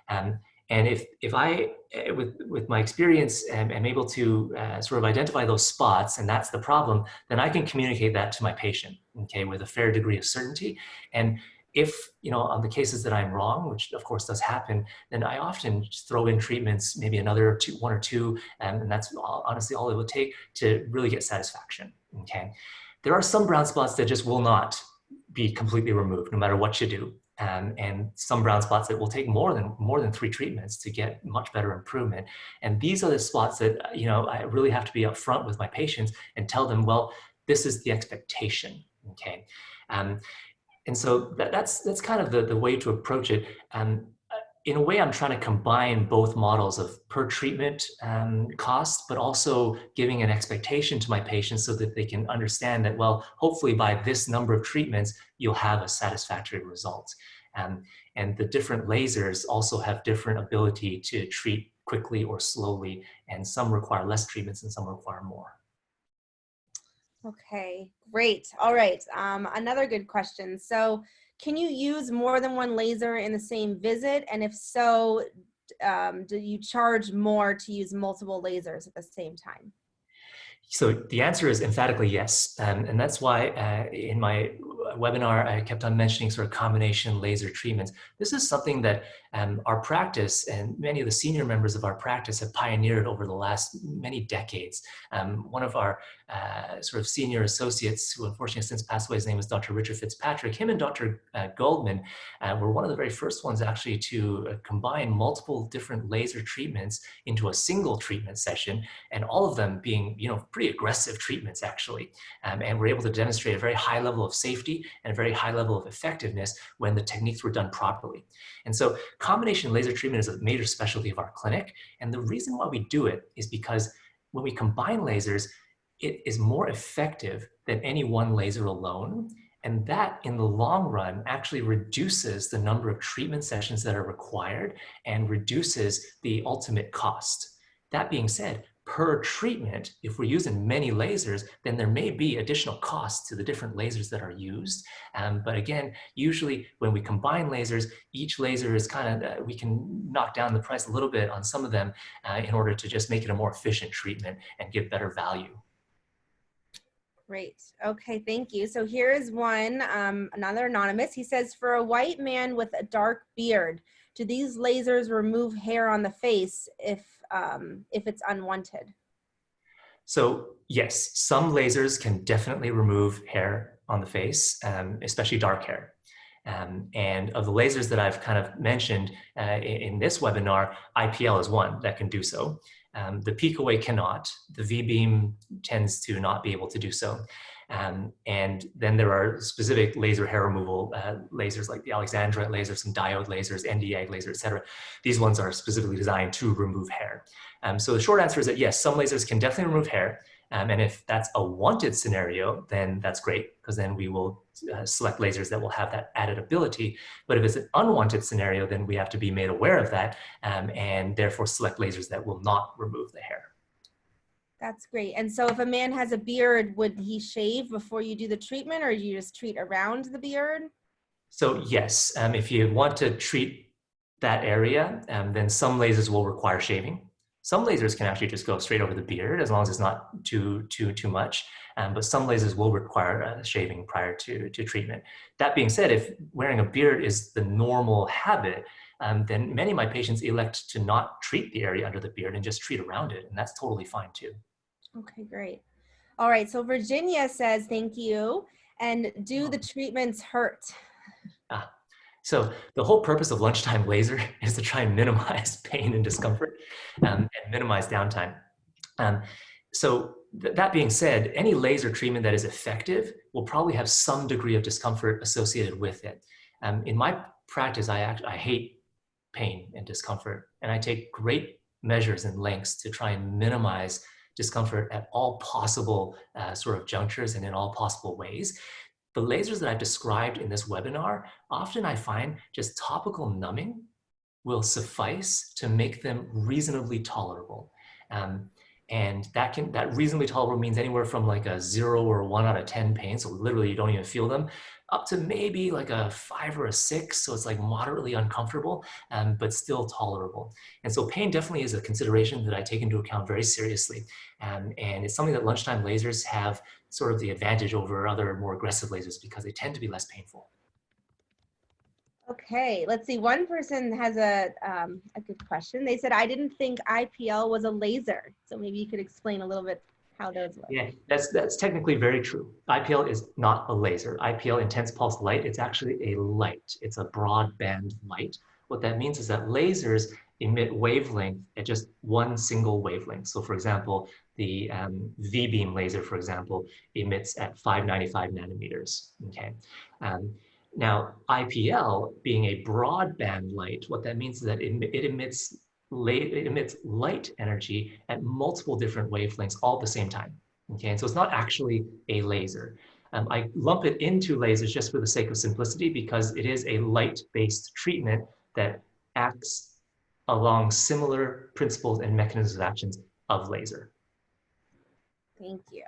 Speaker 2: Um, and if I, with my experience, am able to sort of identify those spots, and that's the problem, then I can communicate that to my patient, okay, with a fair degree of certainty. And if, on the cases that I'm wrong, which of course does happen, then I often just throw in treatments, maybe another one or two, and that's honestly all it would take to really get satisfaction, okay? There are some brown spots that just will not be completely removed, no matter what you do. And some brown spots that will take more than 3 treatments to get much better improvement. And these are the spots that I really have to be upfront with my patients and tell them, well, this is the expectation. Okay, and so that's kind of the way to approach it. In a way, I'm trying to combine both models of per treatment cost, but also giving an expectation to my patients so that they can understand that, well, hopefully by this number of treatments, you'll have a satisfactory result. And the different lasers also have different ability to treat quickly or slowly, and some require less treatments and some require more.
Speaker 1: Okay, great. All right. Another good question. So, can you use more than one laser in the same visit? And if so, do you charge more to use multiple lasers at the same time?
Speaker 2: So the answer is emphatically yes. And that's why in my webinar, I kept on mentioning sort of combination laser treatments. This is something that our practice and many of the senior members of our practice have pioneered over the last many decades. One of our sort of senior associates, who unfortunately has since passed away, his name was Dr. Richard Fitzpatrick. Him and Dr. Goldman were one of the very first ones actually to combine multiple different laser treatments into a single treatment session, and all of them being, pretty aggressive treatments actually. And we're able to demonstrate a very high level of safety and a very high level of effectiveness when the techniques were done properly. And so combination laser treatment is a major specialty of our clinic. And the reason why we do it is because when we combine lasers, it is more effective than any one laser alone. And that, in the long run, actually reduces the number of treatment sessions that are required and reduces the ultimate cost. That being said, per treatment, if we're using many lasers, then there may be additional costs to the different lasers that are used. But again, usually when we combine lasers, each laser is kind of, we can knock down the price a little bit on some of them in order to just make it a more efficient treatment and give better value.
Speaker 1: Great. Okay, thank you. So here is one, another anonymous. He says, for a white man with a dark beard, do these lasers remove hair on the face if it's unwanted?
Speaker 2: So yes, some lasers can definitely remove hair on the face, especially dark hair. And of the lasers that I've kind of mentioned in this webinar, IPL is one that can do so. The peak away cannot. The V-beam tends to not be able to do so. And then there are specific laser hair removal lasers like the Alexandrite laser, some diode lasers, Nd:YAG laser, et cetera. These ones are specifically designed to remove hair. So the short answer is that yes, some lasers can definitely remove hair. And if that's a wanted scenario, then that's great, because then we will select lasers that will have that added ability. But if it's an unwanted scenario, then we have to be made aware of that and therefore select lasers that will not remove the hair.
Speaker 1: That's great. And so if a man has a beard, would he shave before you do the treatment, or do you just treat around the beard?
Speaker 2: So yes, if you want to treat that area, then some lasers will require shaving. Some lasers can actually just go straight over the beard as long as it's not too much. But some lasers will require shaving prior to treatment. That being said, if wearing a beard is the normal habit, then many of my patients elect to not treat the area under the beard and just treat around it. And that's totally fine too.
Speaker 1: Okay, great. All right. So Virginia says, thank you. And do the treatments hurt?
Speaker 2: So the whole purpose of lunchtime laser is to try and minimize pain and discomfort and minimize downtime. Um, so that being said, any laser treatment that is effective will probably have some degree of discomfort associated with it. In my practice, I hate pain and discomfort, and I take great measures and lengths to try and minimize discomfort at all possible sort of junctures and in all possible ways. The lasers that I've described in this webinar, often I find just topical numbing will suffice to make them reasonably tolerable. And that reasonably tolerable means anywhere from like a 0 or 1 out of 10 pain, so literally you don't even feel them, up to maybe like a 5 or a 6, so it's like moderately uncomfortable, but still tolerable. And so pain definitely is a consideration that I take into account very seriously. And it's something that lunchtime lasers have sort of the advantage over other more aggressive lasers because they tend to be less painful.
Speaker 1: Okay, let's see. One person has a good question. They said, I didn't think IPL was a laser. So maybe you could explain a little bit how those work.
Speaker 2: Yeah, that's technically very true. IPL is not a laser. IPL, intense pulse light, it's actually a light. It's a broadband light. What that means is that lasers emit wavelength at just one single wavelength. So for example, the V-beam laser, for example, emits at 595 nanometers, okay? Now, IPL being a broadband light, what that means is that it emits light energy at multiple different wavelengths all at the same time. Okay, and so it's not actually a laser. I lump it into lasers just for the sake of simplicity because it is a light-based treatment that acts along similar principles and mechanisms of actions of laser.
Speaker 1: Thank you.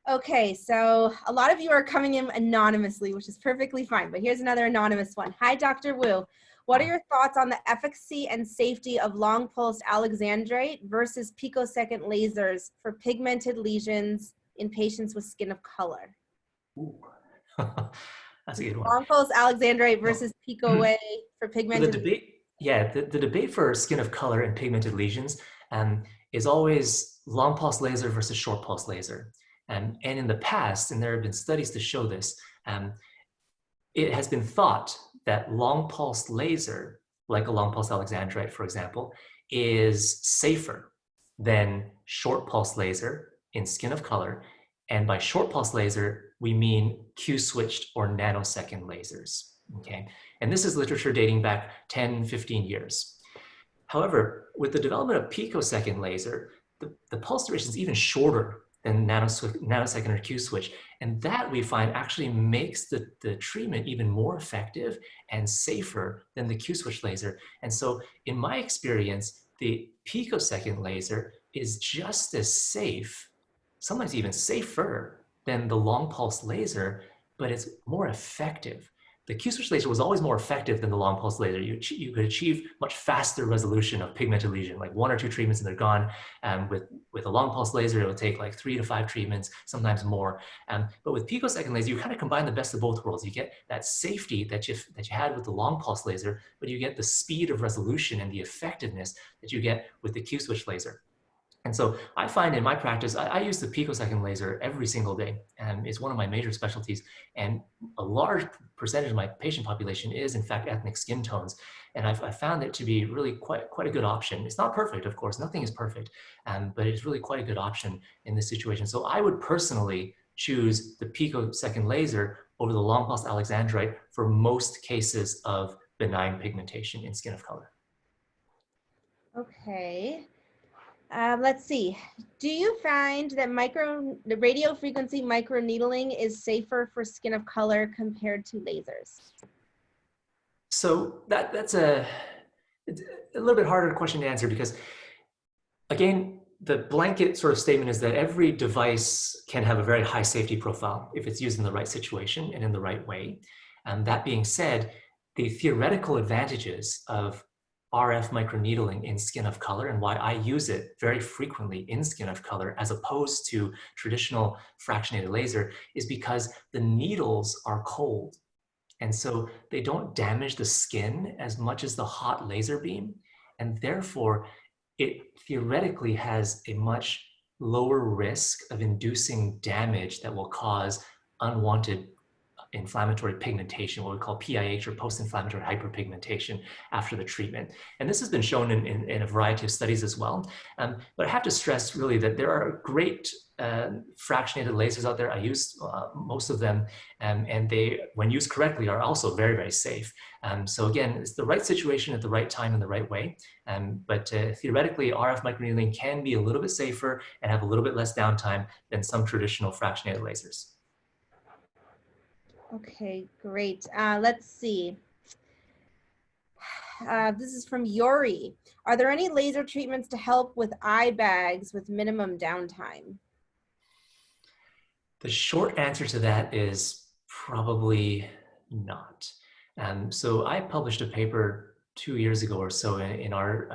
Speaker 1: Okay, so a lot of you are coming in anonymously, which is perfectly fine, but here's another anonymous one. Hi, Dr. Wu. What are your thoughts on the efficacy and safety of long pulsed alexandrite versus picosecond lasers for pigmented lesions in patients with skin of color?
Speaker 2: Ooh. That's a good one.
Speaker 1: Long pulsed alexandrite versus pico way for
Speaker 2: So
Speaker 1: pigmented.
Speaker 2: the debate for skin of color and pigmented lesions is always long pulse laser versus short pulse laser. And in the past, and there have been studies to show this, it has been thought that long pulse laser, like a long pulse alexandrite, for example, is safer than short pulse laser in skin of color. And by short pulse laser, we mean Q-switched or nanosecond lasers, okay? And this is literature dating back 10, 15 years. However, with the development of picosecond laser, the pulse duration is even shorter than nanosecond or Q-switch. And that we find actually makes the treatment even more effective and safer than the Q-switch laser. And so in my experience, the picosecond laser is just as safe, sometimes even safer than the long pulse laser, but it's more effective. The Q-switch laser was always more effective than the long pulse laser. You could achieve much faster resolution of pigmented lesion, like 1 or 2 treatments and they're gone. With a long pulse laser, it would take like 3 to 5 treatments, sometimes more. But with picosecond laser, you kind of combine the best of both worlds. You get that safety that you had with the long pulse laser, but you get the speed of resolution and the effectiveness that you get with the Q-switch laser. And so I find in my practice, I use the picosecond laser every single day, and it's one of my major specialties. And a large percentage of my patient population is, in fact, ethnic skin tones. And I've found it to be really quite a good option. It's not perfect, of course, nothing is perfect, but it's really quite a good option in this situation. So I would personally choose the picosecond laser over the long pulse alexandrite for most cases of benign pigmentation in skin of color.
Speaker 1: Okay. Let's see. Do you find that the radio frequency microneedling is safer for skin of color compared to lasers?
Speaker 2: So that's a little bit harder question to answer because, again, the blanket sort of statement is that every device can have a very high safety profile if it's used in the right situation and in the right way. And that being said, the theoretical advantages of RF microneedling in skin of color and why I use it very frequently in skin of color as opposed to traditional fractionated laser is because the needles are cold. And so they don't damage the skin as much as the hot laser beam. And therefore, it theoretically has a much lower risk of inducing damage that will cause unwanted inflammatory pigmentation, what we call PIH or post-inflammatory hyperpigmentation after the treatment. And this has been shown in a variety of studies as well. But I have to stress really that there are great fractionated lasers out there. I use most of them, and they, when used correctly, are also very, very safe. So again, it's the right situation at the right time in the right way. But theoretically, RF microneedling can be a little bit safer and have a little bit less downtime than some traditional fractionated lasers.
Speaker 1: Okay, great. Let's see. This is from Yuri. Are there any laser treatments to help with eye bags with minimum downtime?
Speaker 2: The short answer to that is probably not. So I published a paper 2 years ago or so in our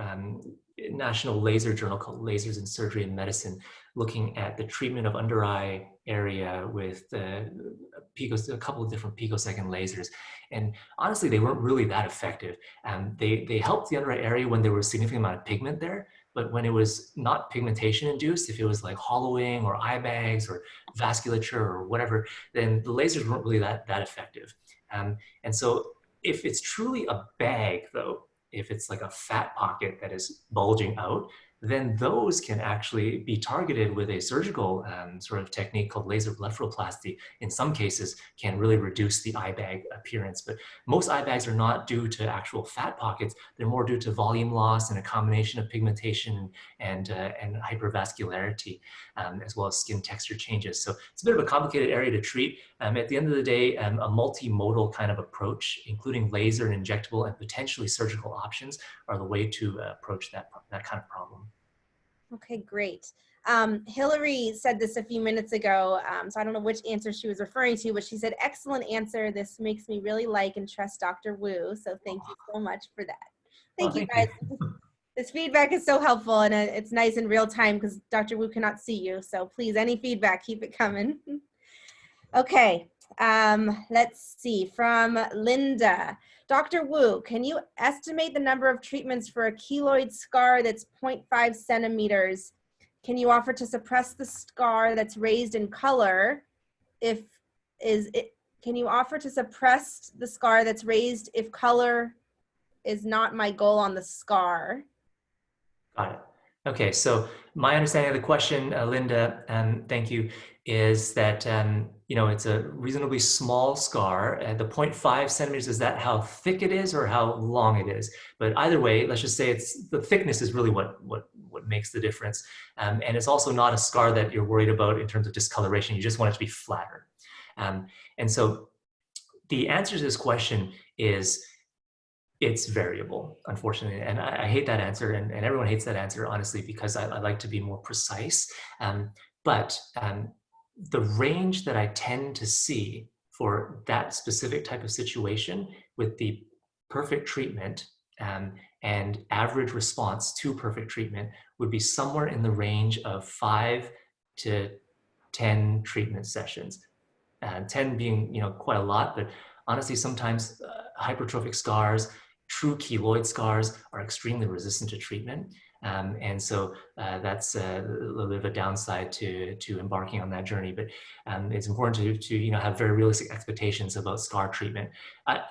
Speaker 2: national laser journal called Lasers in Surgery and Medicine, looking at the treatment of under eye area with a couple of different picosecond lasers. And honestly, they weren't really that effective. They helped the under eye area when there was a significant amount of pigment there, but when it was not pigmentation induced, if it was like hollowing or eye bags or vasculature or whatever, then the lasers weren't really that effective. And so if it's truly a bag though, if it's like a fat pocket that is bulging out, then those can actually be targeted with a surgical sort of technique called laser blepharoplasty. In some cases, can really reduce the eye bag appearance. But most eye bags are not due to actual fat pockets. They're more due to volume loss and a combination of pigmentation and hypervascularity, as well as skin texture changes. So it's a bit of a complicated area to treat. At the end of the day, a multimodal kind of approach, including laser and injectable and potentially surgical options, are the way to approach that kind of problem.
Speaker 1: Okay, great. Hillary said this a few minutes ago, so I don't know which answer she was referring to, but she said, excellent answer. This makes me really like and trust Dr. Wu. So thank you so much for that. Thank you guys. This feedback is so helpful, and it's nice in real time because Dr. Wu cannot see you. So please, any feedback, keep it coming. Okay, let's see, from Linda. Dr. Wu, can you estimate the number of treatments for a keloid scar that's 0.5 centimeters? Can you offer to suppress the scar that's raised in color? Can you offer to suppress the scar that's raised if color is not my goal on the scar?
Speaker 2: Got it. Okay, so my understanding of the question, Linda, thank you, is that it's a reasonably small scar. The 0.5 centimeters, is that how thick it is or how long it is? But either way, let's just say it's the thickness is really what makes the difference. And it's also not a scar that you're worried about in terms of discoloration. You just want it to be flatter. And so the answer to this question is, it's variable, unfortunately. And I hate that answer, and everyone hates that answer, honestly, because I like to be more precise. But the range that I tend to see for that specific type of situation with the perfect treatment and average response to perfect treatment would be somewhere in the range of 5 to 10 treatment sessions. 10 being quite a lot, but honestly, sometimes hypertrophic scars, true keloid scars, are extremely resistant to treatment. And so that's a little bit of a downside to embarking on that journey. But it's important to have very realistic expectations about scar treatment.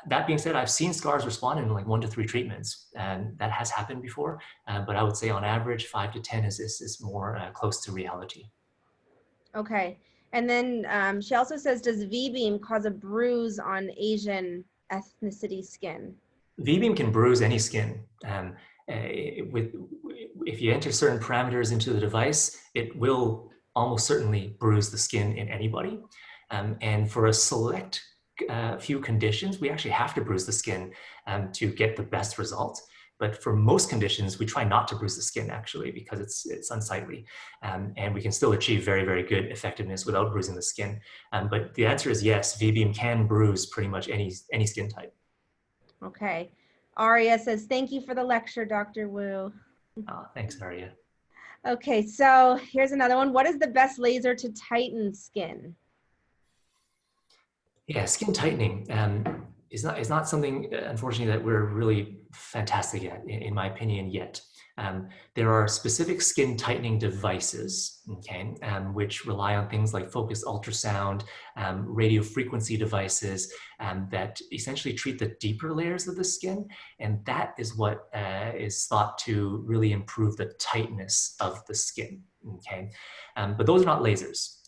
Speaker 2: That being said, I've seen scars respond in like 1 to 3 treatments, and that has happened before. But I would say on average, 5 to 10 is more close to reality.
Speaker 1: Okay. And then she also says, does V-beam cause a bruise on Asian ethnicity skin?
Speaker 2: V-beam can bruise any skin. If you enter certain parameters into the device, it will almost certainly bruise the skin in anybody. And for a select few conditions, we actually have to bruise the skin to get the best result. But for most conditions, we try not to bruise the skin, actually, because it's unsightly. And we can still achieve very, very good effectiveness without bruising the skin. But the answer is yes, V-beam can bruise pretty much any skin type.
Speaker 1: Okay. Aria says, thank you for the lecture, Dr. Wu.
Speaker 2: Oh, thanks, Aria.
Speaker 1: Okay, so here's another one. What is the best laser to tighten skin?
Speaker 2: Yeah, skin tightening is not something, unfortunately, that we're really fantastic at, in my opinion, yet. There are specific skin tightening devices, okay, which rely on things like focused ultrasound, radio frequency devices that essentially treat the deeper layers of the skin. And that is what is thought to really improve the tightness of the skin, okay? But those are not lasers.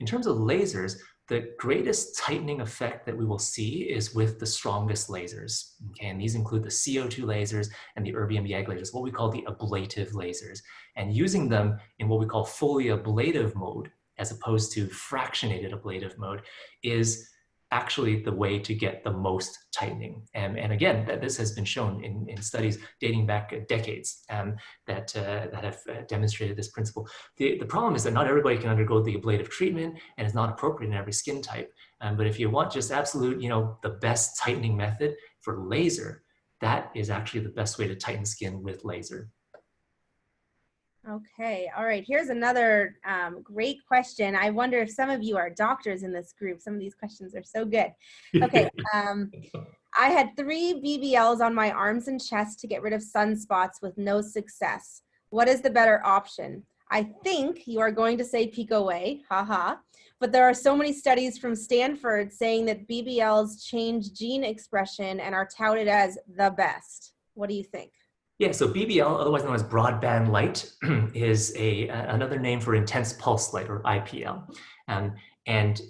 Speaker 2: In terms of lasers, the greatest tightening effect that we will see is with the strongest lasers, okay? And these include the CO2 lasers and the erbium YAG lasers, what we call the ablative lasers. And using them in what we call fully ablative mode, as opposed to fractionated ablative mode, is actually the way to get the most tightening. And again, this has been shown in studies dating back decades that have demonstrated this principle. The problem is that not everybody can undergo the ablative treatment, and it's not appropriate in every skin type. But if you want just absolute, the best tightening method for laser, that is actually the best way to tighten skin with laser.
Speaker 1: Okay, all right. Here's another great question. I wonder if some of you are doctors in this group. Some of these questions are so good. Okay, I had 3 BBLs on my arms and chest to get rid of sunspots with no success. What is the better option? I think you are going to say peek away, haha. But there are so many studies from Stanford saying that BBLs change gene expression and are touted as the best. What do you think?
Speaker 2: Yeah, so BBL, otherwise known as broadband light, is another name for intense pulse light, or IPL. And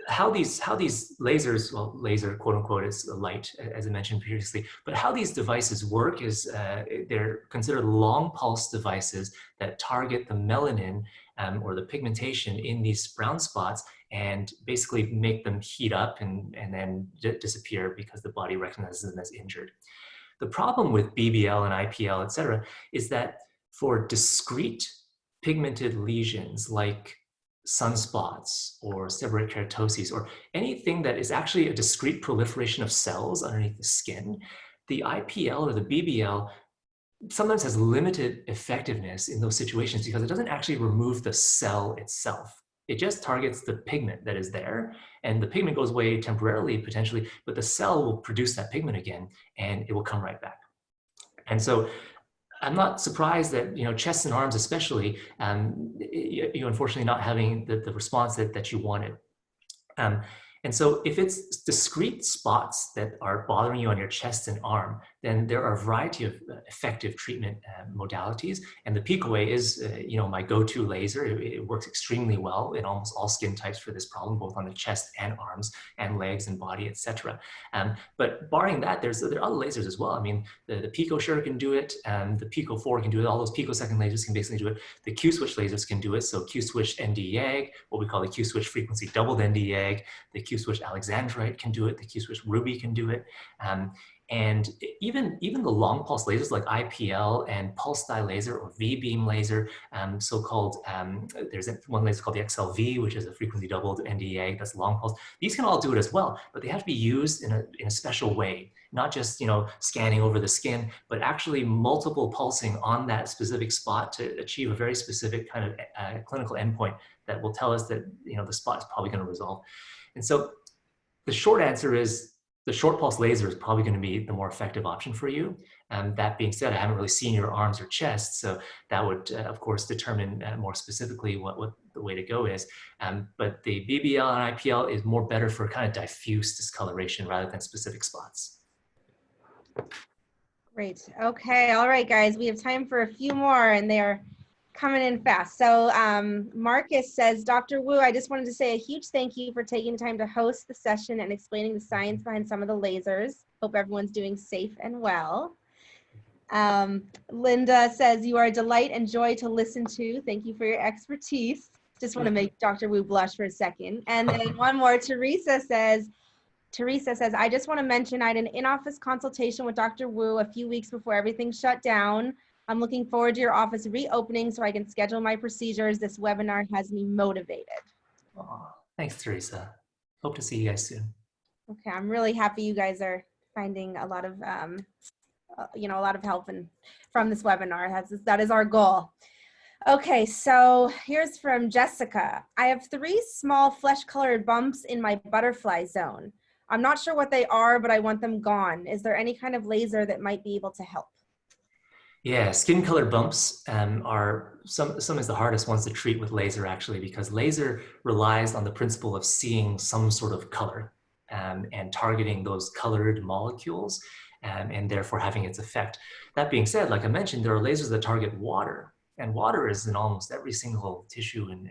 Speaker 2: how these lasers, well, laser quote unquote is light, as I mentioned previously, but how these devices work is they're considered long pulse devices that target the melanin or the pigmentation in these brown spots and basically make them heat up and then disappear because the body recognizes them as injured. The problem with BBL and IPL, et cetera, is that for discrete pigmented lesions like sunspots or seborrheic keratoses or anything that is actually a discrete proliferation of cells underneath the skin, the IPL or the BBL sometimes has limited effectiveness in those situations because it doesn't actually remove the cell itself. It just targets the pigment that is there, and the pigment goes away temporarily, potentially, but the cell will produce that pigment again, and it will come right back. And so I'm not surprised that, chest and arms especially, you unfortunately not having the response that you wanted. And so if it's discrete spots that are bothering you on your chest and arm, then there are a variety of effective treatment modalities. And the Picoaway is, my go-to laser. It works extremely well in almost all skin types for this problem, both on the chest and arms and legs and body, etc. But barring that, there are other lasers as well. I mean, the Pico Sure can do it, and the Pico 4 can do it. All those picosecond lasers can basically do it. The Q-switch lasers can do it. So Q-switch ND YAG, what we call the Q-switch frequency doubled ND YAG, the Q-switch Alexandrite can do it, the Q-switch Ruby can do it. And even the long pulse lasers like IPL and pulse dye laser or V-beam laser, so-called, there's one laser called the XLV, which is a frequency doubled NDA, that's long pulse. These can all do it as well, but they have to be used in a special way, not just scanning over the skin, but actually multiple pulsing on that specific spot to achieve a very specific kind of clinical endpoint that will tell us that the spot is probably going to resolve. And so the short answer is the short pulse laser is probably going to be the more effective option for you. That being said, I haven't really seen your arms or chest, so that would, of course, determine more specifically what the way to go is. But the BBL and IPL is more better for kind of diffuse discoloration rather than specific spots.
Speaker 1: Great. Okay. All right, guys. We have time for a few more, and they are coming in fast. So Marcus says, Dr. Wu, I just wanted to say a huge thank you for taking the time to host the session and explaining the science behind some of the lasers. Hope everyone's doing safe and well. Linda says, you are a delight and joy to listen to. Thank you for your expertise. Just want to make Dr. Wu blush for a second. And then one more, Teresa says, I just want to mention I had an in-office consultation with Dr. Wu a few weeks before everything shut down. I'm looking forward to your office reopening so I can schedule my procedures. This webinar has me motivated.
Speaker 2: Oh, thanks, Teresa. Hope to see you guys soon.
Speaker 1: Okay, I'm really happy you guys are finding a lot of, a lot of help from this webinar. That is our goal. Okay, so here's from Jessica. I have 3 small flesh-colored bumps in my butterfly zone. I'm not sure what they are, but I want them gone. Is there any kind of laser that might be able to help?
Speaker 2: Yeah, skin color bumps are some is the hardest ones to treat with laser actually, because laser relies on the principle of seeing some sort of color and targeting those colored molecules and therefore having its effect. That being said, like I mentioned, there are lasers that target water, and water is in almost every single tissue and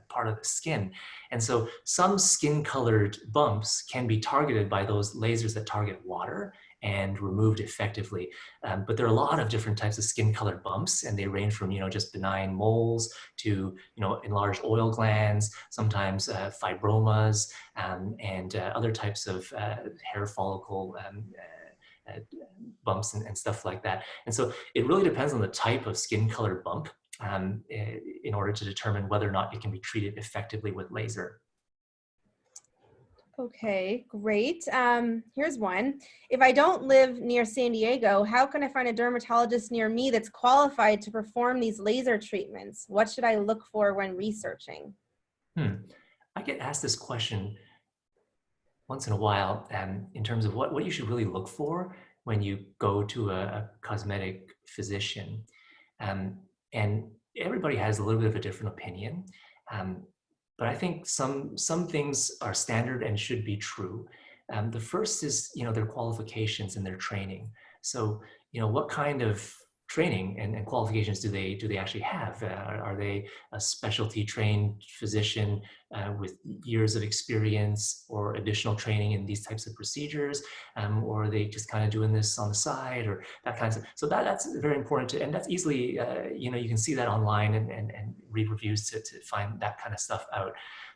Speaker 2: part of the skin. And so some skin colored bumps can be targeted by those lasers that target water and removed effectively. But there are a lot of different types of skin colored bumps, and they range from, just benign moles to, enlarged oil glands, sometimes fibromas, and other types of hair follicle uh, bumps and stuff like that. And so it really depends on the type of skin colored bump in order to determine whether or not it can be treated effectively with laser.
Speaker 1: Okay, great. Here's one. If I don't live near San Diego, how can I find a dermatologist near me that's qualified to perform these laser treatments? What should I look for when researching?
Speaker 2: I get asked this question once in a while in terms of what you should really look for when you go to a cosmetic physician. Um, and everybody has a little bit of a different opinion. Um, but I think some things are standard and should be true. The first is, their qualifications and their training. So, what kind of training and qualifications do they actually have? Are they a specialty trained physician with years of experience or additional training in these types of procedures, or are they just kind of doing this on the side or that kind of stuff? So that's very important to, and that's easily, you can see that online and read reviews to find that kind of stuff out.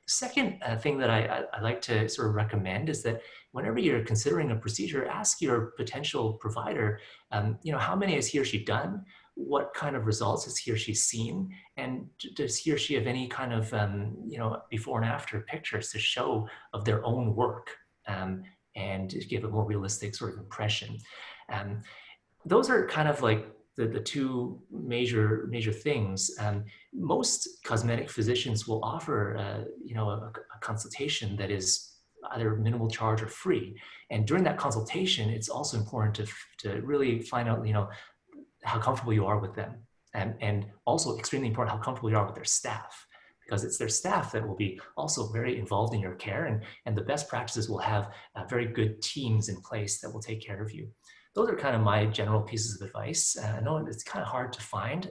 Speaker 2: The second thing that I like to sort of recommend is that whenever you're considering a procedure, ask your potential provider, how many has he or she done? What kind of results has he or she seen? And does he or she have any kind of, before and after pictures to show of their own work and give a more realistic sort of impression? Those are kind of like the two major things. Most cosmetic physicians will offer, a consultation that is either minimal charge or free. And during that consultation, it's also important to really find out, how comfortable you are with them. And also extremely important how comfortable you are with their staff, because it's their staff that will be also very involved in your care. And the best practices will have very good teams in place that will take care of you. Those are kind of my general pieces of advice. I know it's kind of hard to find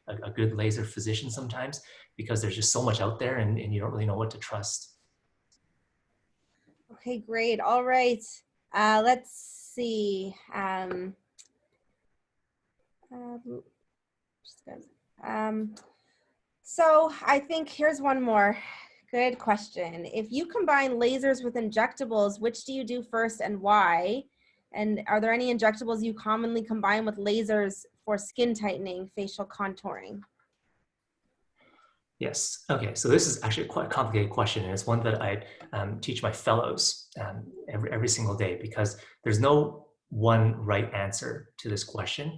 Speaker 2: a good laser physician sometimes because there's just so much out there and you don't really know what to trust.
Speaker 1: Okay, great. All right. Let's see. Um, so I think here's one more. Good question. If you combine lasers with injectables, which do you do first and why? And are there any injectables you commonly combine with lasers for skin tightening, facial contouring?
Speaker 2: Yes. Okay. So this is actually quite a complicated question, and it's one that I teach my fellows every single day, because there's no one right answer to this question.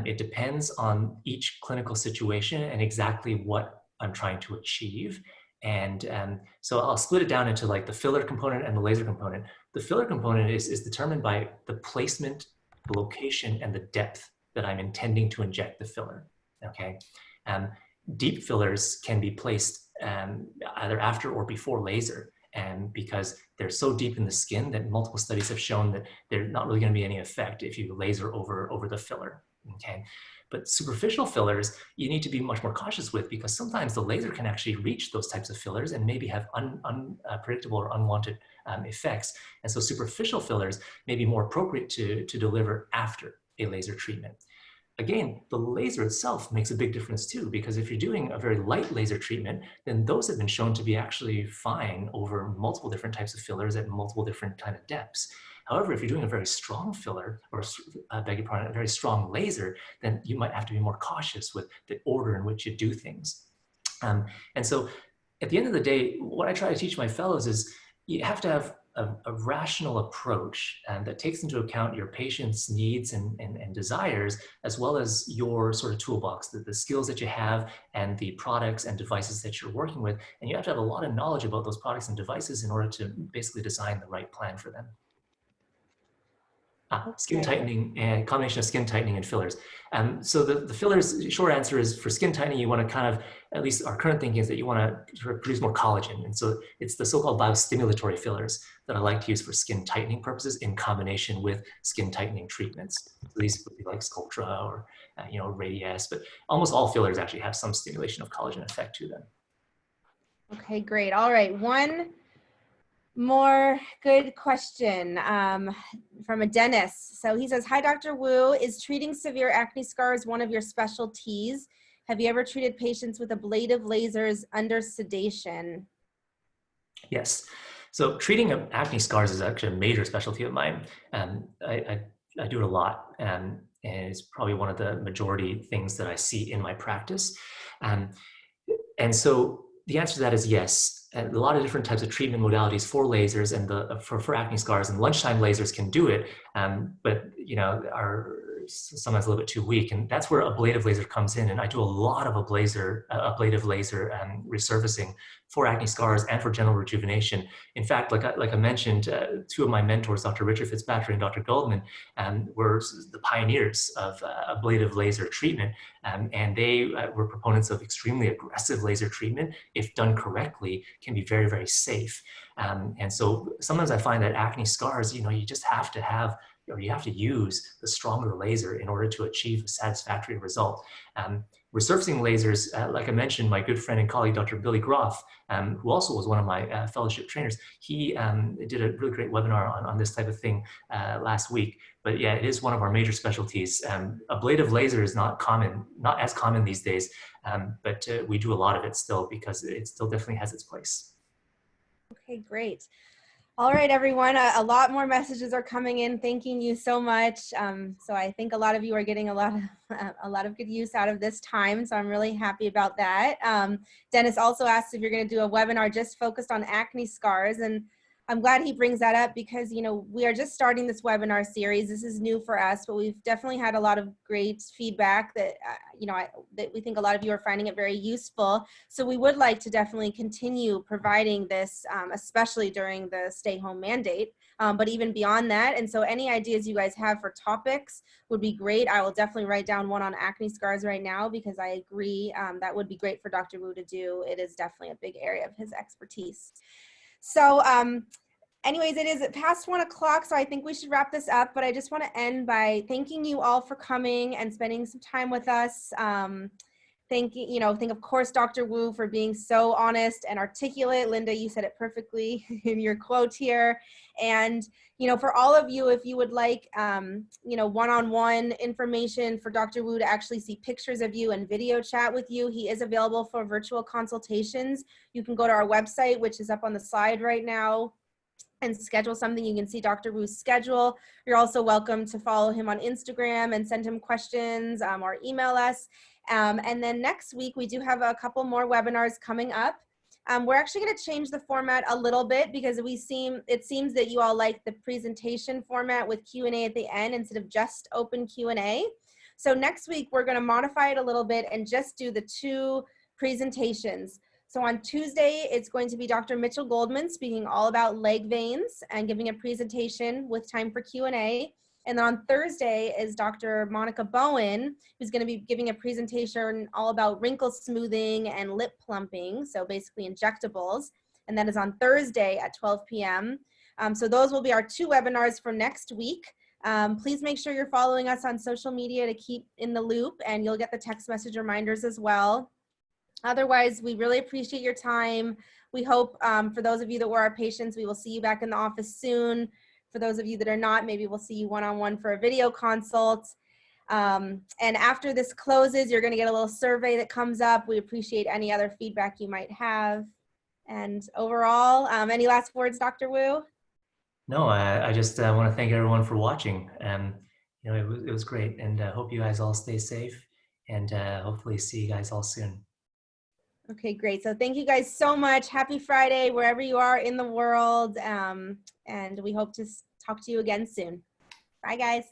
Speaker 2: It depends on each clinical situation and exactly what I'm trying to achieve. And so I'll split it down into like the filler component and the laser component. The filler component is determined by the placement, the location, and the depth that I'm intending to inject the filler. Okay. Um, Deep fillers can be placed either after or before laser, and because they're so deep in the skin that multiple studies have shown that they're not really going to be any effect if you laser over the filler. Okay, but superficial fillers you need to be much more cautious with, because sometimes the laser can actually reach those types of fillers and maybe have unpredictable or unwanted effects. And so superficial fillers may be more appropriate to deliver after a laser treatment. Again, the laser itself makes a big difference too, because if you're doing a very light laser treatment, then those have been shown to be actually fine over multiple different types of fillers at multiple different kind of depths. However, if you're doing a very strong filler, or beg your pardon, a very strong laser, then you might have to be more cautious with the order in which you do things. And so at the end of the day, what I try to teach my fellows is you have to have a rational approach that takes into account your patient's needs and desires, as well as your sort of toolbox, the skills that you have and the products and devices that you're working with. And you have to have a lot of knowledge about those products and devices in order to basically design the right plan for them. Skin
Speaker 1: Okay.
Speaker 2: tightening and combination of skin tightening and fillers. So the fillers, short answer is for skin tightening, you want to kind of, at least our current thinking is that you want to sort of produce more collagen. And so it's the so-called biostimulatory fillers that I like to use for skin tightening purposes in combination with skin tightening treatments. So these would be like Sculptra or, Radiesse, but almost all fillers actually have some stimulation of collagen effect to them.
Speaker 1: Okay, great. All right. One more good question from a dentist. So he says, hi, Dr. Wu. Is treating severe acne scars one of your specialties? Have you ever treated patients with ablative lasers under sedation?
Speaker 2: Yes. So treating acne scars is actually a major specialty of mine. I do it a lot, and it's probably one of the majority things that I see in my practice. Um, and so the answer to that is yes. A lot of different types of treatment modalities for lasers and for acne scars, and lunchtime lasers can do it, but are sometimes a little bit too weak, and that's where ablative laser comes in. And I do a lot of ablative laser resurfacing for acne scars and for general rejuvenation. In fact, like I mentioned, two of my mentors, Dr. Richard Fitzpatrick and Dr. Goldman, were the pioneers of ablative laser treatment. And they were proponents of extremely aggressive laser treatment, if done correctly, can be very, very safe. And so sometimes I find that acne scars, you just have to have, or you have to use the stronger laser in order to achieve a satisfactory result. Resurfacing lasers, like I mentioned, my good friend and colleague, Dr. Billy Groff, who also was one of my fellowship trainers, he did a really great webinar on this type of thing last week. But yeah, it is one of our major specialties. Ablative laser is not as common these days, but we do a lot of it still because it still definitely has its place.
Speaker 1: Okay, great. All right, everyone. A lot more messages are coming in. Thanking you so much. So I think a lot of you are getting a lot of good use out of this time. So I'm really happy about that. Dennis also asked if you're going to do a webinar just focused on acne scars, and I'm glad he brings that up because we are just starting this webinar series. This is new for us, but we've definitely had a lot of great feedback that that we think a lot of you are finding it very useful. So we would like to definitely continue providing this, especially during the stay home mandate, but even beyond that. And so any ideas you guys have for topics would be great. I will definitely write down one on acne scars right now because I agree that would be great for Dr. Wu to do. It is definitely a big area of his expertise. So anyways, it is past 1 o'clock, so I think we should wrap this up, but I just want to end by thanking you all for coming and spending some time with us. Thank of course, Dr. Wu for being so honest and articulate. Linda, you said it perfectly in your quote here. And, for all of you, if you would like, one-on-one information for Dr. Wu to actually see pictures of you and video chat with you, he is available for virtual consultations. You can go to our website, which is up on the slide right now, and schedule something. You can see Dr. Wu's schedule. You're also welcome to follow him on Instagram and send him questions or email us. And then next week, we do have a couple more webinars coming up. We're actually going to change the format a little bit because it seems that you all like the presentation format with Q&A at the end instead of just open Q&A. So next week, we're going to modify it a little bit and just do the 2 presentations. So on Tuesday, it's going to be Dr. Mitchell Goldman speaking all about leg veins and giving a presentation with time for Q&A. And then on Thursday is Dr. Monica Bowen, who's going to be giving a presentation all about wrinkle smoothing and lip plumping, so basically injectables. And that is on Thursday at 12 p.m. So those will be our 2 webinars for next week. Please make sure you're following us on social media to keep in the loop, and you'll get the text message reminders as well. Otherwise, we really appreciate your time. We hope for those of you that were our patients, we will see you back in the office soon. For those of you that are not, maybe we'll see you one-on-one for a video consult. And after this closes, you're going to get a little survey that comes up. We appreciate any other feedback you might have. And overall, any last words, Dr. Wu?
Speaker 2: No, I just want to thank everyone for watching. It was great, and I hope you guys all stay safe, and hopefully see you guys all soon.
Speaker 1: Okay, great. So thank you guys so much. Happy Friday, wherever you are in the world. And we hope to talk to you again soon. Bye, guys.